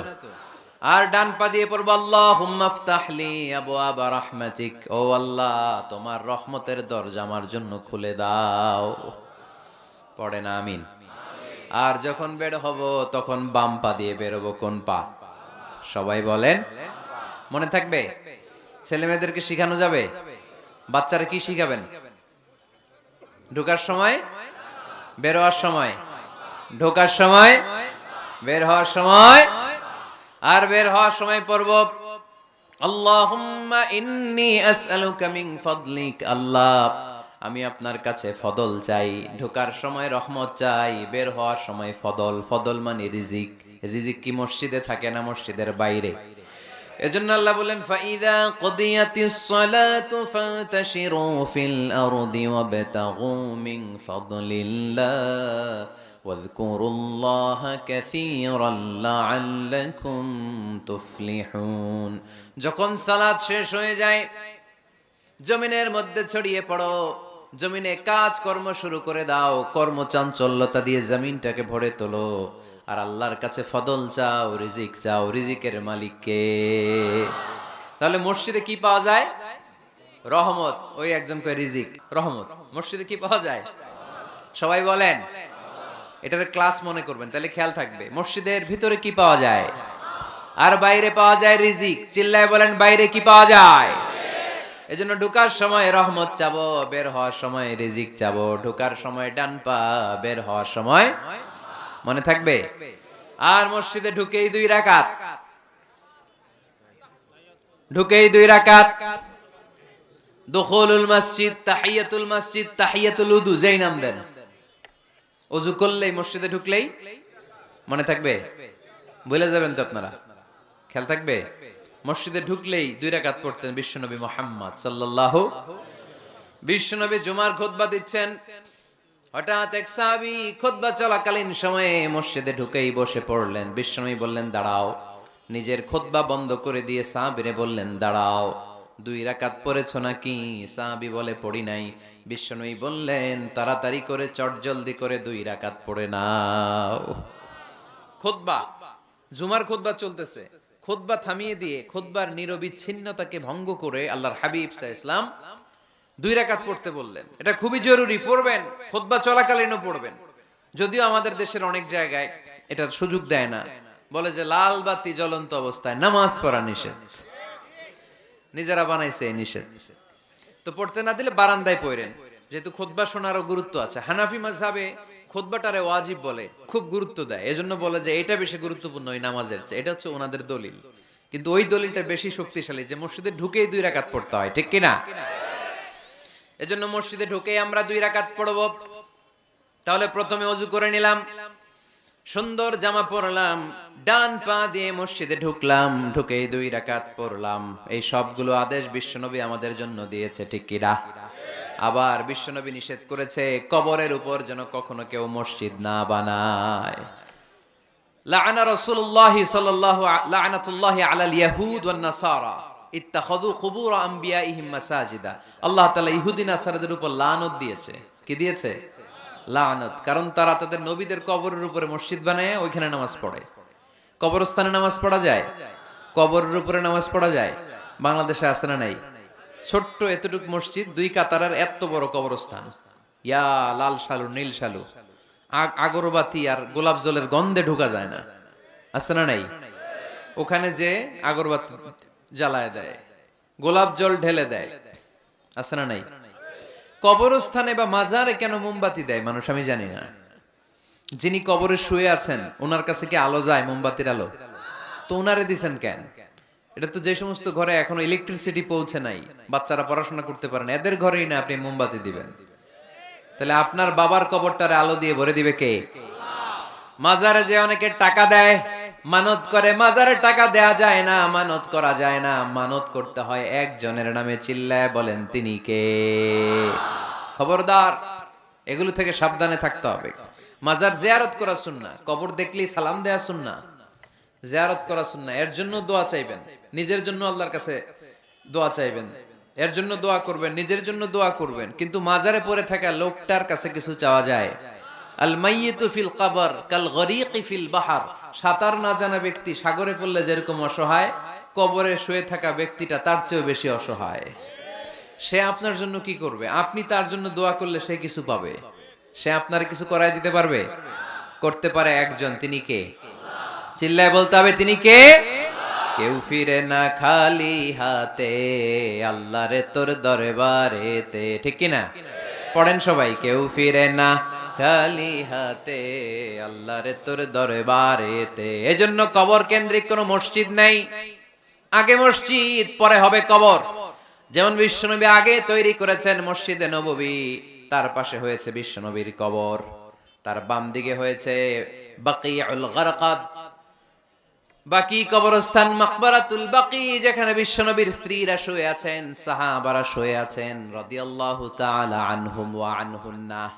আর ডান পা দিয়ে পড়বো, আল্লাহুম্মা ইফতাহলি আবওয়াবা রাহমাতিক, ও আল্লাহ তোমার রহমতের দরজা আমার জন্য খুলে দাও। পড়েন আমিন। আর যখন বের হব তখন বাম পা দিয়ে বেরোবো। কোন পা? সবাই বলেন, মনে থাকবে? ছেলে মেয়েদেরকে শিখানো যাবে? বাচ্চারা কি শিখাবেন? ঢোকার সময়, বের হওয়ার সময়, ঢোকার সময়, বের হওয়ার সময়। আর বের হওয়ার সময় পড়ব, আল্লাহুম্মা ইন্নী আসআলুকা মিন ফাদলিক, আল্লাহ আমি আপনার কাছে ফদল চাই। ঢোকার সময় রহমত চাই, বের হওয়ার সময় ফদল। ফদল মানে রিজিক। রিজিক কি মসজিদে থাকে না মসজিদের বাইরে? এজন্য আল্লাহ বলেন, ফাইদা কুদিয়াতিস সালাতু ফান্তাশিরু ফিল আরদি ওয়াবতাগু মিন ফাদলিল্লাহ ওয়াযকুরুল্লাহা কাসীরান লাআল্লাকুম তুফলিহুন। যখন সালাত শেষ হয়ে যায়, জমিনের মধ্যে ছড়িয়ে পড়ো, জমিনে কাজ কর্ম শুরু করে দাও, কর্মচাঞ্চল্যতা দিয়ে জমিনটাকে ভরে তোলো, আর আল্লাহর কাছে ফদল চাও, রিজিক চাও। রিজিকের মালিক কে? তাহলে মসজিদে কি পাওয়া যায়? রহমত। ওই একজন কয় রিজিক, রহমত। মসজিদে কি পাওয়া যায়? সবাই বলেন এটার ক্লাস মনে করবেন, তাহলে খেয়াল থাকবে। মসজিদের ভিতরে কি পাওয়া যায়? আর বাইরে পাওয়া যায় রিজিক। চিল্লায় বলেন, বাইরে কি পাওয়া যায়? এজন্য ঢুকার সময় রহমত চাবো, বের হওয়ার সময় রিজিক চাবো। ঢুকার সময় ডান পা, বের হওয়ার সময় মনে থাকবে। আর মসজিদে ঢুকেই 2 রাকাত, ঢুকেই 2 রাকাত। দুখুলুল মসজিদ, তাহিয়াতুল মসজিদ, তাহিয়াতুল উযু, যেই নাম দেন। ওযু করলেই, মসজিদে ঢুকলেই মনে থাকবে? ভুলে যাবেন তো আপনারা? খেয়াল থাকবে? মসজিদে ঢুকলেই 2 রাকাত পড়তেন বিশ্বনবী মুহাম্মদ সাল্লাল্লাহু। বিশ্বনবী জুমার খুতবা দিচ্ছেন, হঠাৎ এক সাহাবী খুতবা চলাকালীন সময়ে মসজিদে ঢুকেই বসে পড়লেন। বিশ্বনবী বললেন, দাঁড়াও। নিজের খুতবা বন্ধ করে দিয়ে সাহাবীরে বললেন, দাঁড়াও, 2 রাকাত পড়েছো নাকি? সাহাবী বলে, পড়ি নাই। বিশ্বনবী বললেন, তাড়াতাড়ি করে চটজলদি করে 2 রাকাত পড়ে নাও। খুতবা, জুমার খুতবা চলতেছে, খুতবা থামিয়ে দিয়ে খুতবার নিরবিচ্ছিন্নতাকে ভঙ্গ করে আল্লাহর হাবিব সাল্লাল্লাহু আলাইহি ওয়াসাল্লাম 2 রাকাত পড়তে বললেন। এটা খুবই জরুরি, পড়বেন, খুতবা চলাকালীনও পড়বেন। যদিও আমাদের দেশের অনেক জায়গায় এটার সুযোগ দেয় না, বলে যে লাল বাতি জ্বলন্ত অবস্থায় নামাজ পড়া নিষেধ। নিজেরা বানাইছে এই নিষেধ, তো পড়তে না দিলে বারান্দায় পড়েন, যেহেতু খুতবা শোনারও গুরুত্ব আছে। হানাফি মাযহাবে খুতবাটারে ওয়াজিব বলে, খুব গুরুত্ব দেয়। এজন্য বলে যে এটা বেশি গুরুত্বপূর্ণ ওই নামাজের চেয়ে। এটা হচ্ছে ওনাদের দলিল, কিন্তু ওই দলিলটা বেশি শক্তিশালী যে মসজিদে ঢুকেই 2 রাকাত পড়তে হয়, ঠিক কি না? এজন্য মসজিদে ঢুকেই আমরা 2 রাকাত পড়ব। তাহলে প্রথমে ওযু করে নিলাম, সুন্দর জামা পরলাম, ডান পা দিয়ে মসজিদে ঢুকলাম, ঢুকেই 2 রাকাত পড়লাম। এই সবগুলো আদেশ বিশ্বনবী আমাদের জন্য দিয়েছে, ঠিক কি না? আবার বিশ্বনবী নিষেধ করেছে কবরের উপর যেন কখনো কেউ মসজিদ না বানায়। লাআনা রাসূলুল্লাহি সাল্লাল্লাহু লাআনাতুল্লাহি আলাল ইয়াহুদ ওয়ান নাসারা ইত্তাখাযু কুবুর আমবিয়াইহিম মাসাজিদা। আল্লাহ তাআলা ইহুদি নাসারাদের উপর লানত দিয়েছে। কি দিয়েছে? লানত। কারণ তারা তাদের নবীদের কবরের উপরে মসজিদ বানায়, ওইখানে নামাজ পড়ে। কবরস্থানে নামাজ পড়া যায়? কবরের উপরে নামাজ পড়া যায়? বাংলাদেশে আছে না নাই? ছোট্ট এতটুক মসজিদ, 2 কাতারের এত বড় কবরস্থান। ইয়া লাল শালু, নীল শালু, আগরবাতি আর গোলাপ জলের গন্ধে ঢোকা যায় না, আছে না নাই? ওখানে যে আগরবাতি জ্বালায় দেয়, গোলাপ জল ঢেলে দেয়, আছে না নাই? কবরস্থানে বা মাজারে কেন মোমবাতি দেয় মানুষ আমি জানি না। যিনি কবরে শুয়ে আছেন ওনার কাছে কি আলো যায়? মোমবাতির আলো। তো ওনারে দিছেন কেন? এটা তো যে সমস্ত ঘরে এখনো ইলেকট্রিসিটি পৌঁছে নাই, বাচ্চারা পড়াশোনা করতে পারে না, এদের ঘরেই না আপনি মোমবাতি দিবেন? তাহলে আপনার বাবার কবরটারে আলো দিয়ে ভরে দিবে কে? মাজারে যে অনেকে টাকা দেয়, মানত করে, মাজারে টাকা দেয়া যায় না, মানত করা যায় না, মানত করতে হয় একজনের নামে। চিল্লায় বলেন, তিনি কে? খবরদার, এগুলো থেকে সাবধানে থাকতে হবে। মাজার জিয়ারত করা সুন্নাহ, কবর দেখলেই সালাম দেয়া সুন্নাহ, জিয়ারত করা সুন্নাহ। এর জন্য দোয়া চাইবেন, নিজের জন্য আল্লাহর কাছে দোয়া চাইবেন, এর জন্য দোয়া করবেন, নিজের জন্য দোয়া করবেন। কিন্তু মাজারে পড়ে থাকা লোকটার কাছে কিছু চাওয়া যায়? আল মাইয়িতু ফিল কবর কাল গরীকি ফিল বাহর। সাঁতার না জানা ব্যক্তি সাগরে পড়লে যেরকম অসহায়, কবরে শুয়ে থাকা ব্যক্তিটা তার চেয়েও বেশি অসহায়। সে আপনার জন্য কি করবে? আপনি তার জন্য দোয়া করলে সে কিছু পাবে। সে আপনার কিছু করায় দিতে পারবে? করতে পারে একজন, তিনি কে? চিল্লায় বলতে হবে, তিনি কে? কেউ ফিরে না খালি হাতে, আল্লাহরে তোর দরবারেতে, ঠিক কি না? পড়েন সবাই, কেউ ফিরে না খালি হাতে, আল্লাহরে তোর দরবারেতে। এজন্য কবর কেন্দ্রিক কোনো মসজিদ নাই। আগে মসজিদ, পরে হবে কবর। যেমন বিশ্বনবী আগে তৈরি করেছেন মসজিদে নববী, তার পাশে হয়েছে বিশ্বনবীর কবর, তার বাম দিকে হয়েছে বাকিউল গারকাদ, বাকি কবরস্থান, মাকবারাতুল বাকি, যেখানে বিশ্বনবীর স্ত্রীরা শুয়ে আছেন, সাহাবারা শুয়ে আছেন রাদিয়াল্লাহু তাআলা আনহুম ওয়া আনহুন্নাহ।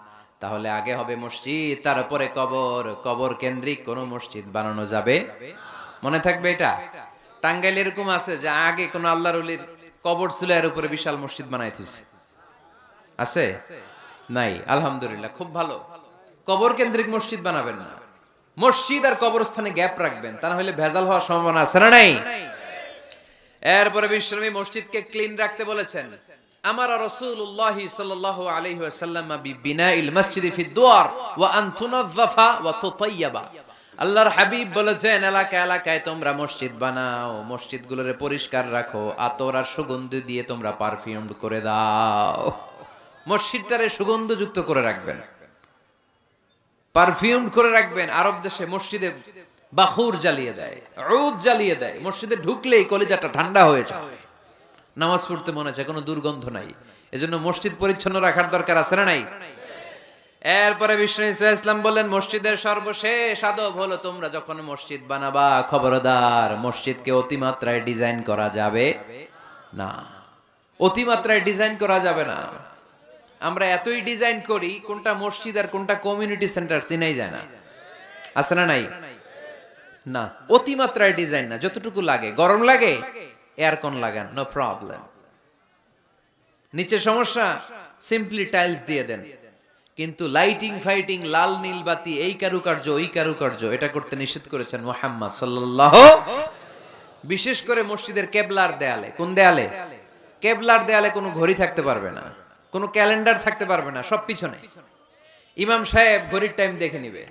তাহলে আগে হবে মসজিদ, তারপরে কবর। কবর কেন্দ্রিক কোন মসজিদ বানানো যাবে? মনে থাকবে এটা। টাঙ্গাইলে এরকম আছে যে আগে কোন আল্লাহর ওলির কবর ছিল, এর উপরে বিশাল মসজিদ বানাই থুইছে, আছে? নাই। আলহামদুলিল্লাহ, খুব ভালো। কবর কেন্দ্রিক মসজিদ বানাবেন না, মসজিদ আর কবরস্থানে গ্যাপ রাখবেন, তা না হলে ভেজাল হওয়ার সম্ভাবনা আছে না নাই? এরপরে বিশ্বনবী মসজিদকে ক্লিন রাখতে বলেছেন। আমারা রাসূলুল্লাহ সাল্লাল্লাহু আলাইহি ওয়াসাল্লাম বিবিনাইল মসজিদি ফিদ দুয়ার ওয়া আন তুনাযযাফা ওয়া তুতায়্যাবা। আল্লাহর হাবিব বলেছেন, এলাকায় তোমরা মসজিদ বানাও, মসজিদগুলোরে পরিষ্কার রাখো, আতর আর সুগন্ধ দিয়ে তোমরা পারফিউম করে দাও। মসজিদটারে সুগন্ধযুক্ত করে রাখবেন, পারফিউম করে রাখবেন। আরব দেশে মসজিদে বাখুর জ্বালিয়ে দেয়, উদ জ্বালিয়ে দেয়, মসজিদে ঢুকলেই কলিজাটা ঠান্ডা হয়ে যায়, নামাজ পড়তে মনে চায়, কোনো দুর্গন্ধ নাই। এজন্য মসজিদ পরিচ্ছন্ন রাখার দরকার আছে না নাই? এরপরে বিষ্ণু ইসলাম বললেন, মসজিদের সর্বশেষ আদব হলো তোমরা যখন মসজিদ বানাবা, খবরদার মসজিদকে অতিমাত্রায় ডিজাইন করা যাবে না। অতিমাত্রায় ডিজাইন করা যাবে না। আমরা এতই ডিজাইন করি, কোনটা মসজিদ আর কোনটা কমিউনিটি সেন্টার চিনাই যায় না। আছে না নাই? না, অতিমাত্রায় ডিজাইন না, যতটুকু লাগে। গরম লাগে, এয়ারকন লাগান, নো প্রবলেম। নিচে সমস্যা, সিম্পলি টাইলস দিয়ে দেন। কিন্তু লাইটিং ফাইটিং, লাল নীল বাতি, এই কারুকার্য ওই কারুকার্য, এটা করতে নিষেধ করেছেন মুহাম্মদ সাল্লাল্লাহু। বিশেষ করে মসজিদের কেবলার দেয়ালে। কোন দেয়ালে? কেবলার দেয়ালে কোনো ঘড়ি থাকতে পারবে না, কোনো ক্যালেন্ডার থাকতে পারবে না, সব পিছনে। ইমাম সাহেব ঘড়ির টাইম দেখে নিবে।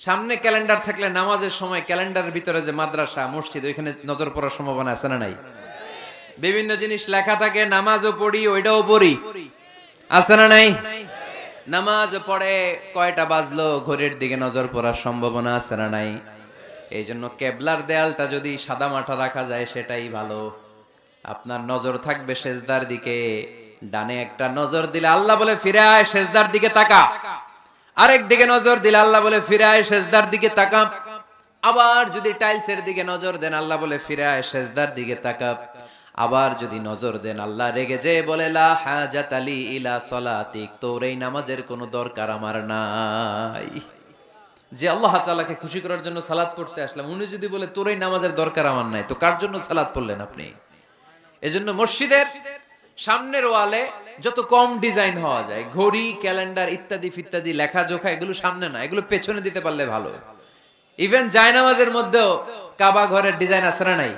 সামনে ক্যালেন্ডার থাকলে নামাজের সময় ক্যালেন্ডারের ভিতরে যে মাদ্রাসা মসজিদ, ওইখানে নজর পড়ার সম্ভাবনা আছে না নাই? বিভিন্ন জিনিস লেখা থাকে, নামাজও পড়ি, ওইটাও পড়ি, আছে না নাই? নামাজ পড়ে কয়টা বাজলো, ঘড়ির দিকে নজর পড়ার সম্ভাবনা আছে না নাই? এই জন্য কেবলার দেয়ালটা যদি সাদা মাঠা রাখা যায় সেটাই ভালো। আপনার নজর থাকবে সেজদার দিকে। ডানে একটা নজর দিলে আল্লাহ বলে ফিরে আয়, সেজদার দিকে তাকা। আরেক দিকে নজর দিলে আল্লাহ বলে ফিরে আয়, সেজদার দিকে তাকা। আবার যদি টাইলসের দিকে নজর দেন, আল্লাহ বলে ফিরে আয়, সেজদার দিকে তাকা। আবার যদি নজর দেন, আল্লাহ রেগে যে বলে লা হাজাত আলী ইলা সলাতিক, তোর এই নামাজের কোনো দরকার আমার নাই। যে আল্লাহ তাআলাকে খুশি করার জন্য সালাত পড়তে আসলাম, উনি যদি বলে তোর এই নামাজের দরকার আমার নাই, তো কার জন্য সালাত পড়লেন আপনি? এজন্য মসজিদের সামনের ওয়ালে যত কম ডিজাইন হওয়া যায়, ঘড়ি, ক্যালেন্ডার ইত্যাদি ফিত্যাদি, লেখা জোখা, এগুলো সামনে না, এগুলো পেছনে দিতে পারলে ভালো। ইভেন জায়নামাজের মধ্যেও কাবা ঘরের ডিজাইন আছে না নাই?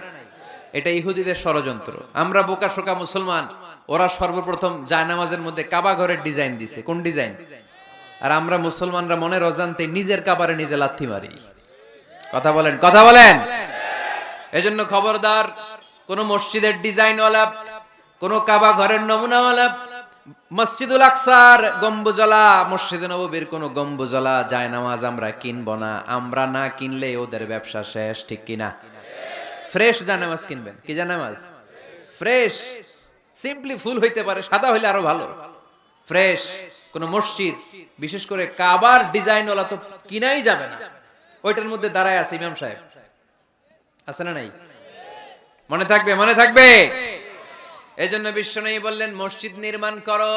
এটা ইহুদিদের ষড়যন্ত্র। আমরা বোকা শোকা মুসলমান, ওরা সর্বপ্রথম জায়নামাজের মধ্যে কাবা ঘরের ডিজাইন দিছে। কোন ডিজাইন? আর আমরা মুসলমানরা মনের অজান্তে নিজের কাবারে নিজে লাথি মারি। কথা বলেন, কথা বলেন। এজন্য খবরদার, কোন মসজিদের ডিজাইনওয়ালা, কোন কাবা ঘরের নমুনাওয়ালা, মসজিদুল আকসার গম্বুজলা, মসজিদে নববীর কোন গম্বুজলা জায়নামাজ আমরা কিনবো না। আমরা না কিনলে ওদের ব্যবসা শেষ, ঠিক কিনা? ফ্রেশ জায়নামাজ কিনবেন। কি জায়নামাজ? ফ্রেশ। সিম্পলি ফুল হইতে পারে, সাদা হইলে আরো ভালো। ফ্রেশ কোন মসজিদ, বিশেষ করে কাবার ডিজাইনওয়ালা তো কিনাই যাবে না। ওইটার মধ্যে দাঁড়ায় আছে ইমাম সাহেব, আছে না নাই? মনে থাকবে, মনে থাকবে। এজন্য বিশ্বনবী বললেন, মসজিদ নির্মাণ করো,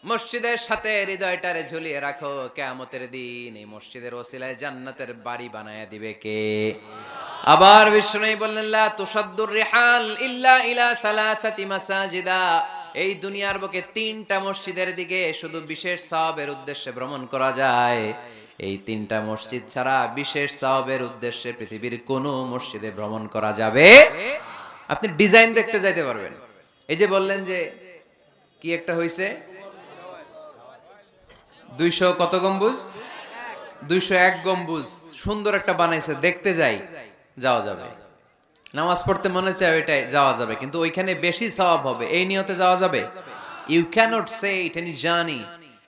মসজিদের সাথে হৃদয়টারে ঝুলিয়ে রাখো। কিয়ামতের দিন এই মসজিদের ওসিলায় জান্নাতের বাড়ি বানায়া দিবে কে? আবার বিশ্বনবী বললেন, লা তুসাদ্দুর রিহাল ইল্লা ইলা সালাসাতি মাসাজিদা। এই দুনিয়ার বুকে 3টা মসজিদের দিকে শুধু বিশেষ সওয়াবের উদ্দেশ্যে ভ্রমণ করা যায়। এই 3টা মসজিদ ছাড়া বিশেষ সওয়াবের উদ্দেশ্যে পৃথিবীর কোনো মসজিদে ভ্রমণ করা যাবে। আপনি ডিজাইন দেখতে যাইতে পারবেন। এই যে বললেন যে কি একটা হইছে, 200 কত গম্বুজ? 201 গম্বুজ সুন্দর একটা বানাইছে, দেখতে যাই, যাওয়া যাবে। নামাজ পড়তে মনে চায়, ওইটাই যাওয়া যাবে, কিন্তু ওইখানে বেশি সওয়াব হবে, এই নিয়তে যাওয়া যাবে? You cannot say it any journey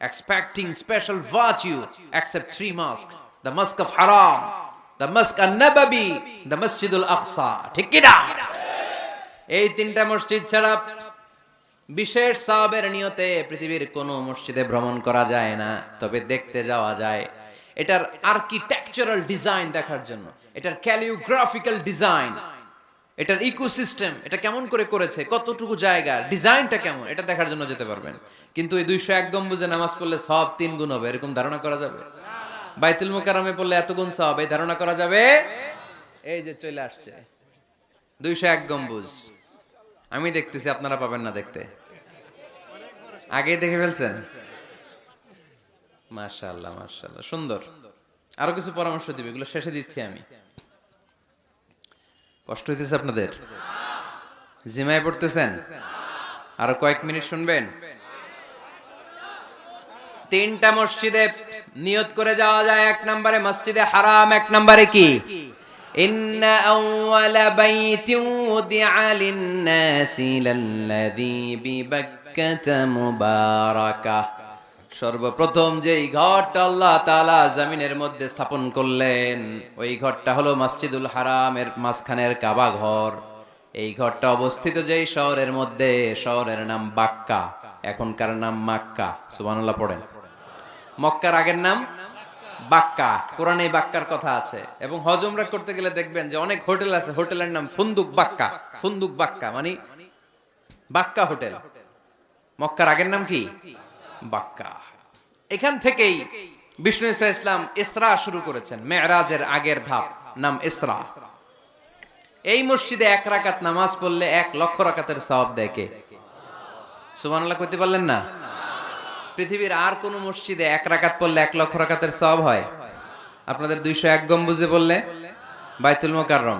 expecting special virtue except 3 mosques, the mosque of Haram, the mosque an-Nabawi, the Masjid al-Aqsa, ঠিক কি না? এই 3টা মসজিদ ছাড়া বিশেষ সওয়াবের নিয়তে পৃথিবীর কোনো মসজিদে ভ্রমণ করা যায় না, তবে দেখতে যাওয়া যায়। এটার আর্কিটেকচারাল ডিজাইন দেখার জন্য, এটার ক্যালিওগ্রাফিক্যাল ডিজাইন, এটার ইকোসিস্টেম, এটা কেমন করে করেছে, কতটুকু জায়গা, ডিজাইনটা কেমন, এটা দেখার জন্য যেতে পারবেন। কিন্তু এই 201 গম্বুজে নামাজ পড়লে সওয়াব 3 গুণ হবে, এরকম ধারণা করা যাবে? বাইতুল মুকাররমে পড়লে এত গুণ সওয়াব, এই ধারণা করা যাবে? এই যে চলে আসছে 201 গম্বুজ। আমি দেখতেছি, আপনারা পাবেন না দেখতে। আগে দেখে ফেলছেন? মাশাআল্লাহ, মাশাআল্লাহ, সুন্দর। আরো কিছু পরামর্শ দিবে, এগুলো শেষে দিচ্ছি আমি। কষ্ট হইতেছে আপনাদের? জিমায় পড়তেছেন? আরো কয়েক মিনিট শুনবেন? তিনটা মসজিদে নিয়ত করে যাওয়া যায়। এক নম্বরে মসজিদে হারাম, এক নম্বরে কি? ইন্না আউওয়ালা বাইতিন উদিআ লিন-নাসি লাল্লাযী বিবাক্কাতা মুবারাকা। সর্বপ্রথম যেই ঘরটা আল্লাহ তাআলা জমিনের মধ্যে স্থাপন করলেন, ওই ঘরটা হলো মসজিদুল হারামের মাঝখানের কাবা ঘর। এই ঘরটা অবস্থিত যেই শহরের মধ্যে, শহরের নাম বাক্কা, এখনকার নাম মাক্কা। সুবহানাল্লাহ পড়েন। মক্কার আগের নাম বাক্কা। কোরআনে বাক্কার কথা আছে, এবং হজ উমরা করতে গেলে দেখবেন যে অনেক হোটেল আছে, হোটেলের নাম ফুন্দুক বাক্কা। ফুন্দুক বাক্কা মানে বাক্কা হোটেল। মক্কার আগের নাম কি? বাক্কা। এখান থেকেই বিষ্ণু ঈসা ইসলাম ইসরা শুরু করেছেন। মেরাজের আগের ধাপ নাম ইসরা। এই মসজিদে 1 রাকাত নামাজ পড়লে 1 লক্ষ রাকাতের সওয়াব দেয় কে? সুবহানাল্লাহ কইতে পারলেন না? পৃথিবীর আর কোন মসজিদে 1 রাকাত পড়লে 1 লক্ষ রাকাতের সওয়াব হয়? আপনাদের 201 গম্বুজে পড়লে, বাইতুল মুকাররম,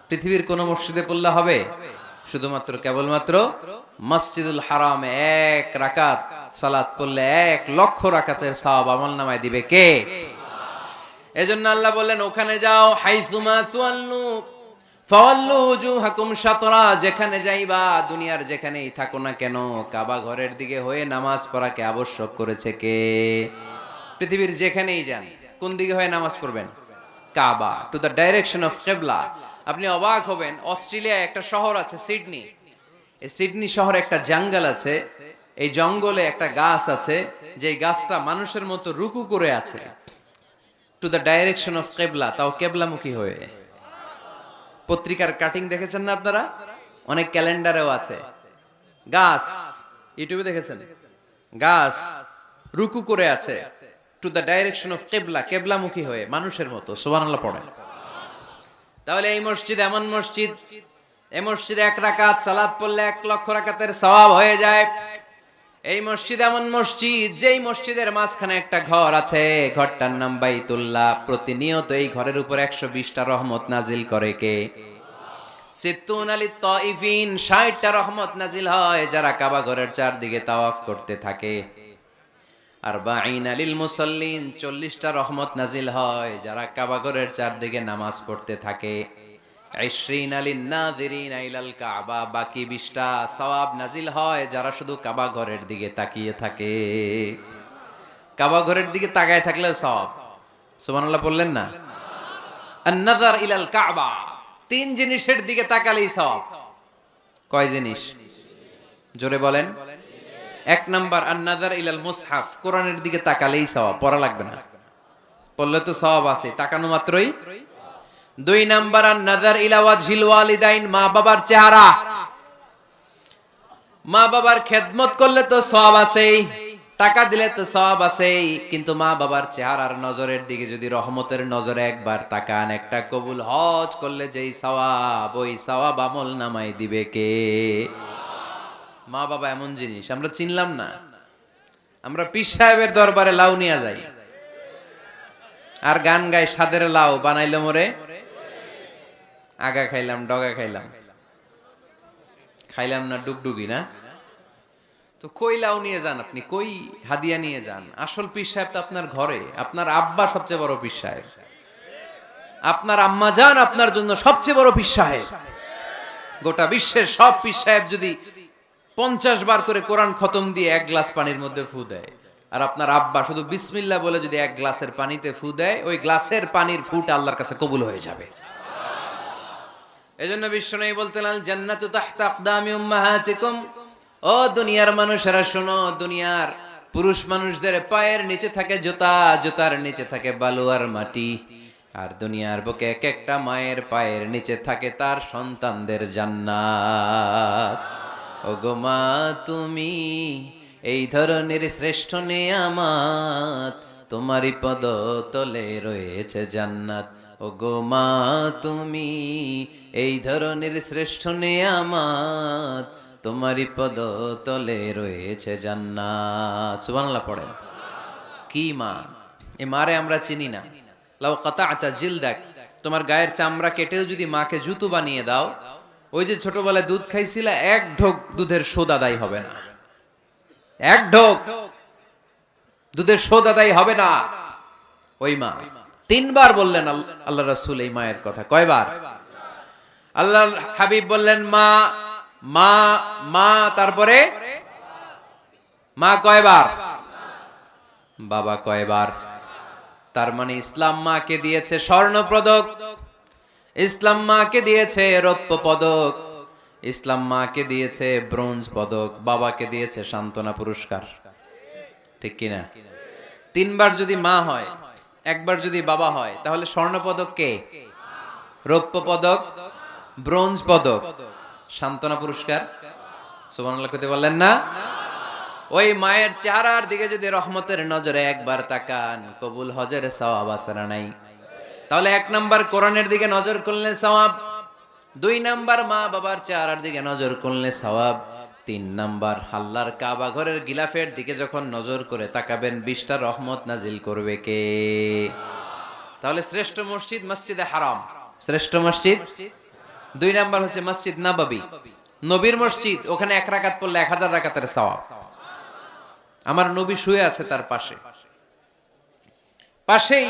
পৃথিবীর কোন মসজিদে পড়লে হবে? শুধুমাত্র কেবলমাত্র মসজিদুল হারামে 1 রাকাত সালাত পড়লে 1 লক্ষ রাকাতের সওয়াব আমলনামায় দিবে কে? এজন্য আল্লাহ বললেন, ওখানে যাও, হাইসুমা তুয়াল্লু ফাওয়াল্লু উজুহাকুম শাতরা। যেখানে যাইবা, দুনিয়ার যেখানেই থাকো না কেন, কাবা ঘরের দিকে হয়ে নামাজ পড়াকে আবশ্যক করেছে কে? পৃথিবীর যেখানেই যান, কোন দিকে হয়ে নামাজ পড়বেন? কাবা, টু দ্য ডাইরেকশন অফ কিবলা। আপনি অবাক হবেন, অস্ট্রেলিয়ায় একটা শহর আছে সিডনি। এই সিডনি শহরে একটা জঙ্গল আছে। এই জঙ্গলে একটা গাছ আছে, যে গাছটা মানুষের মতো রুকু করে আছে, টু দ্য ডাইরেকশন অফ কিবলা, তাও কিবলামুখী হয়ে। পত্রিকার কাটিং দেখেছেন না আপনারা? অনেক ক্যালেন্ডারেও আছে। গাছ, ইউটিউবে দেখেছেন, গাছ রুকু করে আছে টু দ্য ডাইরেকশন অফ কিবলা, কিবলামুখী হয়ে, মানুষের মতো। সুবহানাল্লাহ পড়েন। তাহলে এই মসজিদ এমন মসজিদ, এই মসজিদে 1 রাকাত সালাত পড়লে 1 লক্ষ রাকাতের সওয়াব হয়ে যায়। এই মসজিদ এমন মসজিদ, যেই মসজিদের মাঝখানে একটা ঘর আছে, ঘরটার নাম বাইতুল্লাহ। প্রতিনিয়ত এই ঘরের উপর 120টা রহমত নাজিল করে কে? সিত্তুন আলিত তাইফিন, 60টা রহমত নাজিল হয় যারা কাবা ঘরের চারদিকে তাওয়াফ করতে থাকে। আরবাঈন আলিল মুসাল্লিন, 40টা রহমত নাজিল হয় যারা কাবা ঘরের চারদিকে নামাজ পড়তে থাকে। 20 আলিন নাযিরিন ইলাল কাবা, বাকি 20টা সওয়াব নাজিল হয় যারা শুধু কাবা ঘরের দিকে তাকিয়ে থাকে। কাবা ঘরের দিকে তাকায় থাকলে সওয়াব। সুবহানাল্লাহ বললেন না? আন-নাযার ইলাল কাবা, 3 জিনিসের দিকে তাকালেই সওয়াব। কয় জিনিস? জোরে বলেন। 1 নাম্বার আন-নাযার ইলাল মুসহাফ, কোরআনের দিকে তাকালেই সওয়াব, পড়া লাগবে না, পড়লে তো সওয়াব আছে, তাকানো মাত্রই। 2 নাম্বার আন-নাযার ইলা ওয়াজহিল ওয়ালিদাইন, মা বাবার চেহারা। মা বাবার খেদমত করলে তো সওয়াব আছেই, টাকা দিলে তো সওয়াব আছেই, কিন্তু মা বাবার চেহারার নজরের দিকে যদি রহমতের নজরে একবার তাকান, একটা কবুল হজ করলে যেই সওয়াব, ওই সওয়াব আমল নামায় দিবে কে? মা বাবা এমন জিনিস আমরা চিনলাম না। আমরা পীর সাহেবের দরবারে লাউ নিয়ে যাই আর গান গাই, সাদের লাউ বানাইলো মোরে, আগা খাইলাম ডগা খাইলাম, খাইলাম না ডুগডুগি না। তো কই লাউ নিয়ে যান আপনি, কই হাদিয়া নিয়ে যান? আসল পীর সাহেব তো আপনার ঘরে। আপনার আব্বা সবচেয়ে বড় পীর সাহেব, আপনার আম্মা জান আপনার জন্য সবচেয়ে বড় পীর সাহেব। গোটা বিশ্বের সব পীর সাহেব যদি 50 বার করে কোরআন খতম দিয়ে 1 গ্লাস পানির মধ্যে ফু দেয়, আর আপনার আব্বা শুধু বিসমিল্লাহ বলে যদি 1 গ্লাসের পানিতে ফু দেয়, ওই গ্লাসের পানির ফুটা আল্লাহর কাছে কবুল হয়ে যাবে। এজন্য বিশ্বনবী বলতেন, আল জান্নাতু তাহতা আকদামি উম্মাহাতিকুম। ও দুনিয়ার মানুষেরা শোনো, দুনিয়ার পুরুষ মানুষদের পায়ের নিচে থাকে জুতা, জুতার নিচে থাকে বালু আর মাটি, আর দুনিয়ার বুকে এক একটা মায়ের পায়ের নিচে থাকে তার সন্তানদের জান্নাত। ওগো মা তুমি এই ধরনের শ্রেষ্ঠ নেয়ামত, তোমারই পদ তলে রয়েছে জান্নাত। ওগো মা তুমি এই ধরনের শ্রেষ্ঠ নেয়ামত, তোমারই পদ তলে রয়েছে জান্নাত। সুবহানাল্লাহ পড়েন। কি মা? এই মারে আমরা চিনি না। লাউ কাতাআতা জিলদাক, তোমার গায়ের চামড়া কেটেও যদি মাকে জুতো বানিয়ে দাও, ওই যে ছোটবেলায় দুধ খাইছিল, এক ঢোক দুধের শোধ আদায় হবে না, এক ঢোক দুধের শোধ আদায় হবে না। ওই মা 3 বার বললেন আল্লাহ রাসূল এই মায়ের কথা। কয়বার? আল্লাহ হাবিব বললেন মা মা মা, তারপরে মা কয়বার, বাবা কয়বার। তার মানে ইসলাম মাকে দিয়েছে স্বর্ণ পদক, ইসলাম মাকে দিয়েছে রৌপ্য পদক, ইসলাম মাকে দিয়েছে ব্রোঞ্জ পদক, বাবাকে দিয়েছে সান্ত্বনা পুরস্কার। ঠিক কিনা? 3 বার যদি মা হয়, একবার যদি বাবা হয়, তাহলে স্বর্ণ পদক কে? রৌপ্য পদক, ব্রোঞ্জ পদক, সান্ত্বনা পুরস্কার। সুবহানাল্লাহ কইতে বললেন না? ওই মায়ের চেহারার দিকে যদি রহমতের নজরে একবার তাকান, কবুল হজের সওয়াব আছে না নাই? তাহলে 1 নাম্বার কোরআনের দিকে নজর করলে সওয়াব, 2 নাম্বার মা বাবার চেহারার দিকে নজর করলে সওয়াব, 3 নাম্বার আল্লাহর কাবা ঘরের গিলাফের দিকে যখন নজর করে তাকাবেন 20টা রহমত নাজিল করবে কে? তাহলে শ্রেষ্ঠ মসজিদ মসজিদে হারাম, শ্রেষ্ঠ মসজিদ। 2 নাম্বার হচ্ছে মসজিদ নববী, নবীর মসজিদ, ওখানে 1 রাকাত পড়লে 1000 রাকাতের সওয়াব। আমার নবী শুয়ে আছে তার পাশে, পাশেই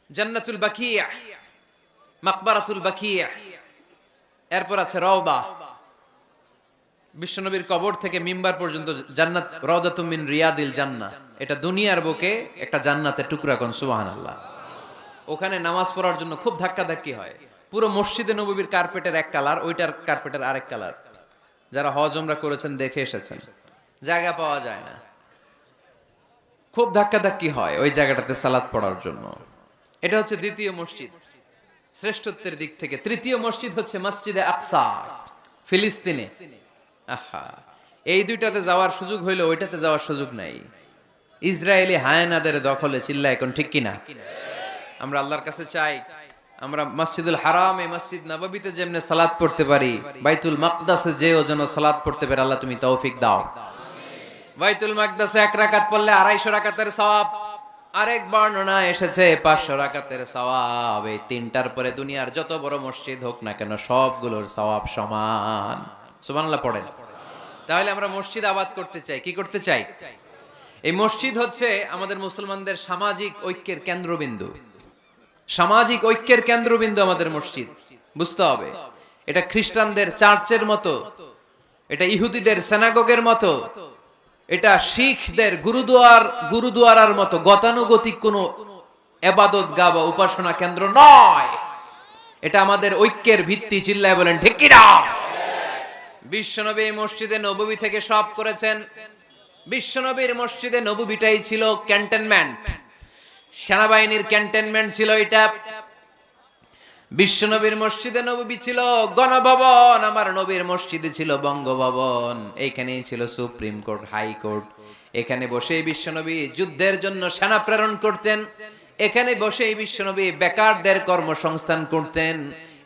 জান্নাতুল বাকিয়া, মাকবারাতুল বাকিয়া, এরপর আছে রওদা। বিশ্বনবীর কবর থেকে মিম্বার পর্যন্ত জান্নাত, রওদাতুম মিন রিয়াদিল জান্নাহ। এটা দুনিয়ার বুকে একটা জান্নাতের টুকরা, কোন সুবহানাল্লাহ। ওখানে নামাজ পড়ার জন্য খুব ধাক্কাধাক্কি হয়। পুরো মসজিদে নববীর কার্পেটের এক কালার, ওইটার কার্পেটের আরেক কালার। যারা হজ উমরা করেছেন দেখে এসেছেন, জায়গা পাওয়া যায় না, খুব ধাক্কাধাক্কি হয় ওই জায়গাটাতে সালাত পড়ার জন্য। এটা হচ্ছে দ্বিতীয় মসজিদ শ্রেষ্ঠত্বের দিক থেকে। তৃতীয় মসজিদ হচ্ছে মসজিদে আকসা, ফিলিস্তিনে। আহা, এই দুইটাতে যাওয়ার সুযোগ হইলো, ওইটাতে যাওয়ার সুযোগ নাই। ইসরায়েলি হায়নাদের দখলে, চিল্লা এখন ঠিক কিনা? আমরা আল্লাহর কাছে চাই আমরা মসজিদুল হারাম, এই মসজিদ নববীতে যেমনে সালাত পড়তে পারি, বাইতুল মাকদাসে যেও যেন সালাত পড়তে পারে, আল্লাহ তুমি তৌফিক দাও। বাইতুল মাকদাসে 1 রাকাত পড়লে 250 রাকাতের সওয়াব, আরেক বর্ণনা এসেছে 500 রাকাতের সওয়াব। এই 3টার পরে দুনিয়ার যত বড় মসজিদ হোক না কেন সবগুলোর সওয়াব সমান। সুবহানাল্লাহ পড়েন। তাহলে আমরা মসজিদ আবাদ করতে চাই, কি করতে চাই? এই মসজিদ হচ্ছে আমাদের মুসলমানদের সামাজিক ঐক্যের কেন্দ্রবিন্দু, সামাজিক ঐক্যের কেন্দ্রবিন্দু আমাদের মসজিদ। বুঝতে হবে, এটা খ্রিস্টানদের চার্চের মতো, এটা ইহুদিদের সিনাগগের মতো, এটা শিখদের গুরুদুয়ারার মতো গতানুগতিক কোনো ইবাদত গাহ বা উপাসনা কেন্দ্র নয়। এটা আমাদের ঐক্যের ভিত্তি। চিল্লায় বলেন ঠিক কি না? বিশ্বনবী মসজিদে নববী থেকে সব করেছেন। বিশ্বনবীর মসজিদে নববীটাই ছিল ক্যান্টনমেন্ট, সেনাবাহিনীর ক্যান্টনমেন্ট ছিল এটা। বিশ্বনবীর মসজিদে নববী ছিল গণভবন, আমার নবীর মসজিদে ছিল বঙ্গভবন। এইখানেই ছিল সুপ্রিম কোর্ট, হাই কোর্ট। এখানে বসেই বিশ্বনবী যুদ্ধের জন্য সেনা প্রেরণ করতেন, এখানে বসেই বিশ্বনবী বেকারদের কর্মসংস্থান করতেন,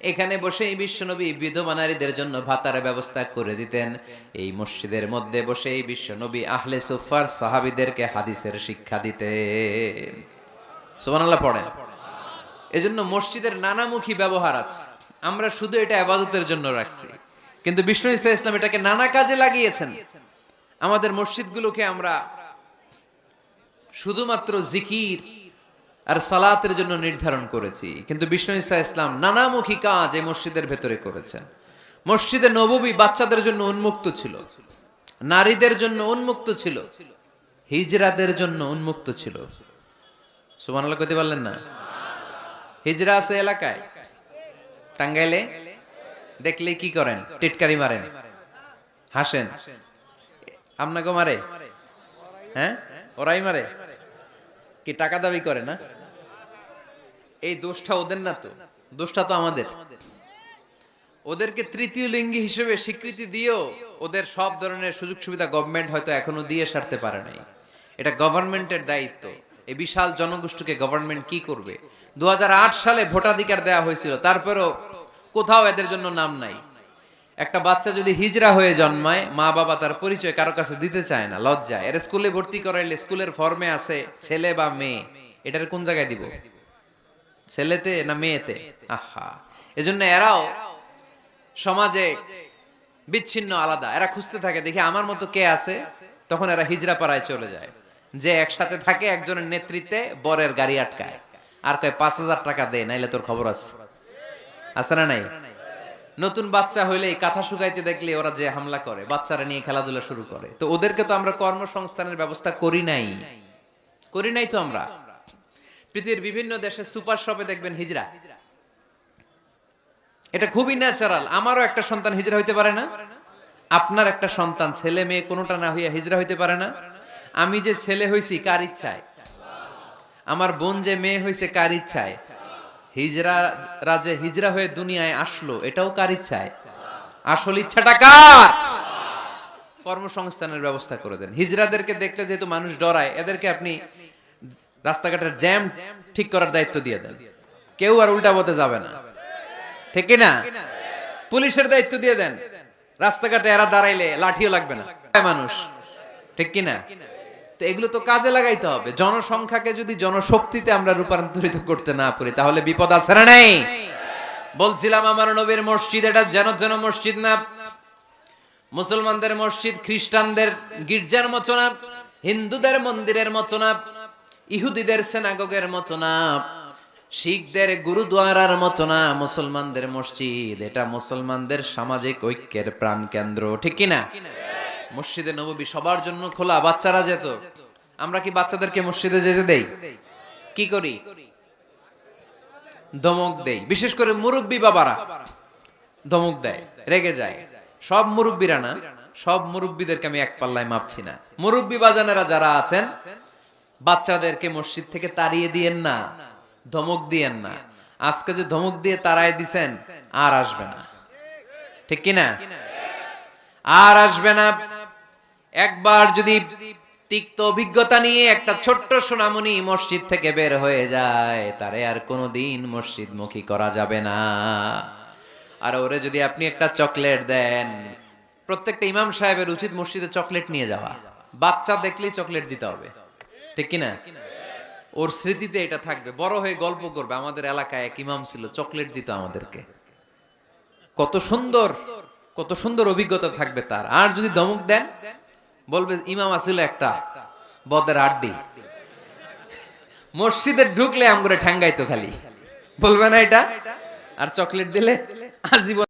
এখানে বসেই বিশ্বনবী বিধবা নারীদের জন্য ভাতার ব্যবস্থা করে দিতেন। এই মসজিদের মধ্যে বসেই বিশ্বনবী আহলে সুফার সাহাবীদেরকে হাদিসের শিক্ষা দিতেন। সুবহানাল্লাহ পড়েন। এজন্য মসজিদের নানামুখী ব্যবহার আছে। আমরা শুধু এটা ইবাদতের জন্য রাখছি, কিন্তু বিষ্ণু ঈসা ইসলাম এটাকে নানা কাজে লাগিয়েছেন। আমাদের মসজিদগুলোকে আমরা শুধুমাত্র জিকির আর সালাতের জন্য নির্ধারণ করেছি, কিন্তু বিষ্ণু ঈসা ইসলাম নানামুখী কাজ এই মসজিদের ভেতরে করেছেন। মসজিদে নববী বাচ্চাদের জন্য উন্মুক্ত ছিল, নারীদের জন্য উন্মুক্ত ছিল, হিজরাদের জন্য উন্মুক্ত ছিল। সুবহানাল্লাহ কইতে পারলেন না? হিজরা আছে এলাকায়, টাঙ্গাইলে দেখলে কি করেন? টিটকারি মারেন, হাসেন। আপনাকে মারে? হ্যাঁ, ওরাই মারে। কি টাকা দাবি করে না? এই দোষটা ওদের না তো, দোষটা তো আমাদের। ওদেরকে তৃতীয় লিঙ্গি হিসেবে স্বীকৃতি দিয়েও ওদের সব ধরনের সুযোগ সুবিধা গভর্নমেন্ট হয়তো এখনো দিয়ে সারতে পারে নাই। এটা গভর্নমেন্টের দায়িত্ব। এই বিশাল জনগোষ্ঠীকে গভর্নমেন্ট কি করবে? 2008 সালে ভোটাধিকার দেওয়া হয়েছিল, তারপরেও কোথাও এদের জন্য নাম নাই। একটা বাচ্চা যদি হিজরা হয়ে জন্মায়, মা বাবা তার পরিচয় কারো কাছে দিতে চায় না, লজ্জা। এর স্কুলে ভর্তি করাইলে স্কুলের ফর্মে আছে ছেলে বা মেয়ে, এটার কোন জায়গায় দিব? ছেলেতে না মেয়েতে? আহা, এজন্য এরাও সমাজে বিচ্ছিন্ন, আলাদা। এরা খুঁজতে থাকে, দেখি আমার মতো কে আছে, তখন এরা হিজরা পাড়ায় চলে যায়, যে একসাথে থাকে, একজনের নেতৃত্বে বরের গাড়ি আটকায়, আর কয় 5,000 টাকা দে, নাইলে তোর খবর আছে। আছে না নাই? নতুন বাচ্চা হইলে কাঁথা শুকাইতে দেখলে ওরা যে হামলা করে, বাচ্চারা নিয়ে খেলাধুলা শুরু করে। তো ওদেরকে তো আমরা কর্মসংস্থানের ব্যবস্থা করি নাই তো আমরা। পৃথিবীর বিভিন্ন দেশে সুপার শপে দেখবেন হিজরা, এটা খুবই ন্যাচারাল। আমারও একটা সন্তান হিজরা হইতে পারে না? আপনার একটা সন্তান, ছেলে মেয়ে কোনোটা না হইয়া হিজরা হইতে পারে না? আমি যে ছেলে হইছি কার ইচ্ছায়? আমার বোন যে মেয়ে হইছে কার ইচ্ছায়? হিজরা যে হিজরা হয়ে দুনিয়ায় আসলো, এটাও কার ইচ্ছায়? আসল ইচ্ছাটা কার? কর্মসংস্থানের ব্যবস্থা করে দেন। হিজরাদেরকে দেখতে যেহেতু মানুষ ডরায়, এদেরকে আপনি রাস্তাঘাটের জ্যাম ঠিক করার দায়িত্ব দিয়ে দেন, কেউ আর উল্টা পথে যাবে না, ঠিক না? পুলিশের দায়িত্ব দিয়ে দেন, রাস্তাঘাটে এরা দাঁড়াইলে লাঠিও লাগবে না মানুষ, ঠিক কিনা? তো এগুলো তো কাজে লাগাইতে হবে। জনসংখ্যাকে যদি জনশক্তিতে আমরা রূপান্তরিত করতে না পারি, তাহলে বিপদ আছে না নাই? বলছিলাম আমার নবীর মসজিদ এটা যেন মসজিদ না, মুসলমানদের মসজিদ খ্রিস্টানদের গির্জার মতো না, হিন্দুদের মন্দিরের মতো না, ইহুদিদের সিনাগগের মতো না, শিখদের গুরুদ্বারার মতো না। মুসলমানদের মসজিদ এটা মুসলমানদের সামাজিক ঐক্যের প্রাণ কেন্দ্র, ঠিক কিনা? মসজিদে নববী সবার জন্য খোলা, বাচ্চারা যেত। আমরা কি বাচ্চাদেরকে মসজিদে যেতে দেই? কি করি? ধমক দেই। বিশেষ করে মুরব্বী বাবারা ধমক দেয়, রেগে যায়। সব মুরব্বীরা না, সব মুরব্বীদেরকে আমি এক পাল্লায় মাপছি না। মুরব্বী বাজানেরা যারা আছেন, বাচ্চাদেরকে মসজিদ থেকে তাড়িয়ে দিয়েন না, ধমক দিয়েন না। আজকে যে ধমক দিয়ে তাড়ায় দিছেন, আর আসবে না, ঠিক কিনা? আর আসবে না। একবার যদি তিক্ত অভিজ্ঞতা নিয়ে একটা ছোট্ট সোনামণি মসজিদ থেকে বের হয়ে যায়, তারে আর কোনোদিন মসজিদ মুখী করা যাবে না। আর ওরে যদি আপনি একটা চকলেট দেন, প্রত্যেকটা ইমাম সাহেবের উচিত মসজিদে চকলেট নিয়ে যাওয়া। বাচ্চা দেখলেই চকলেট দিতে হবে, ঠিক কিনা? ওর স্মৃতিতে এটা থাকবে, বড় হয়ে গল্প করবে, আমাদের এলাকায় এক ইমাম ছিল, চকলেট দিত আমাদেরকে। কত সুন্দর অভিজ্ঞতা থাকবে তার। আর যদি ধমক দেন, বলবে ইমাম আসলে একটা বদের আড্ডি, মসজিদে ঢুকলে আম করে ঠ্যাঙ্গাইতো খালি, বলবে না এটা? আর চকলেট দিলে আজীবন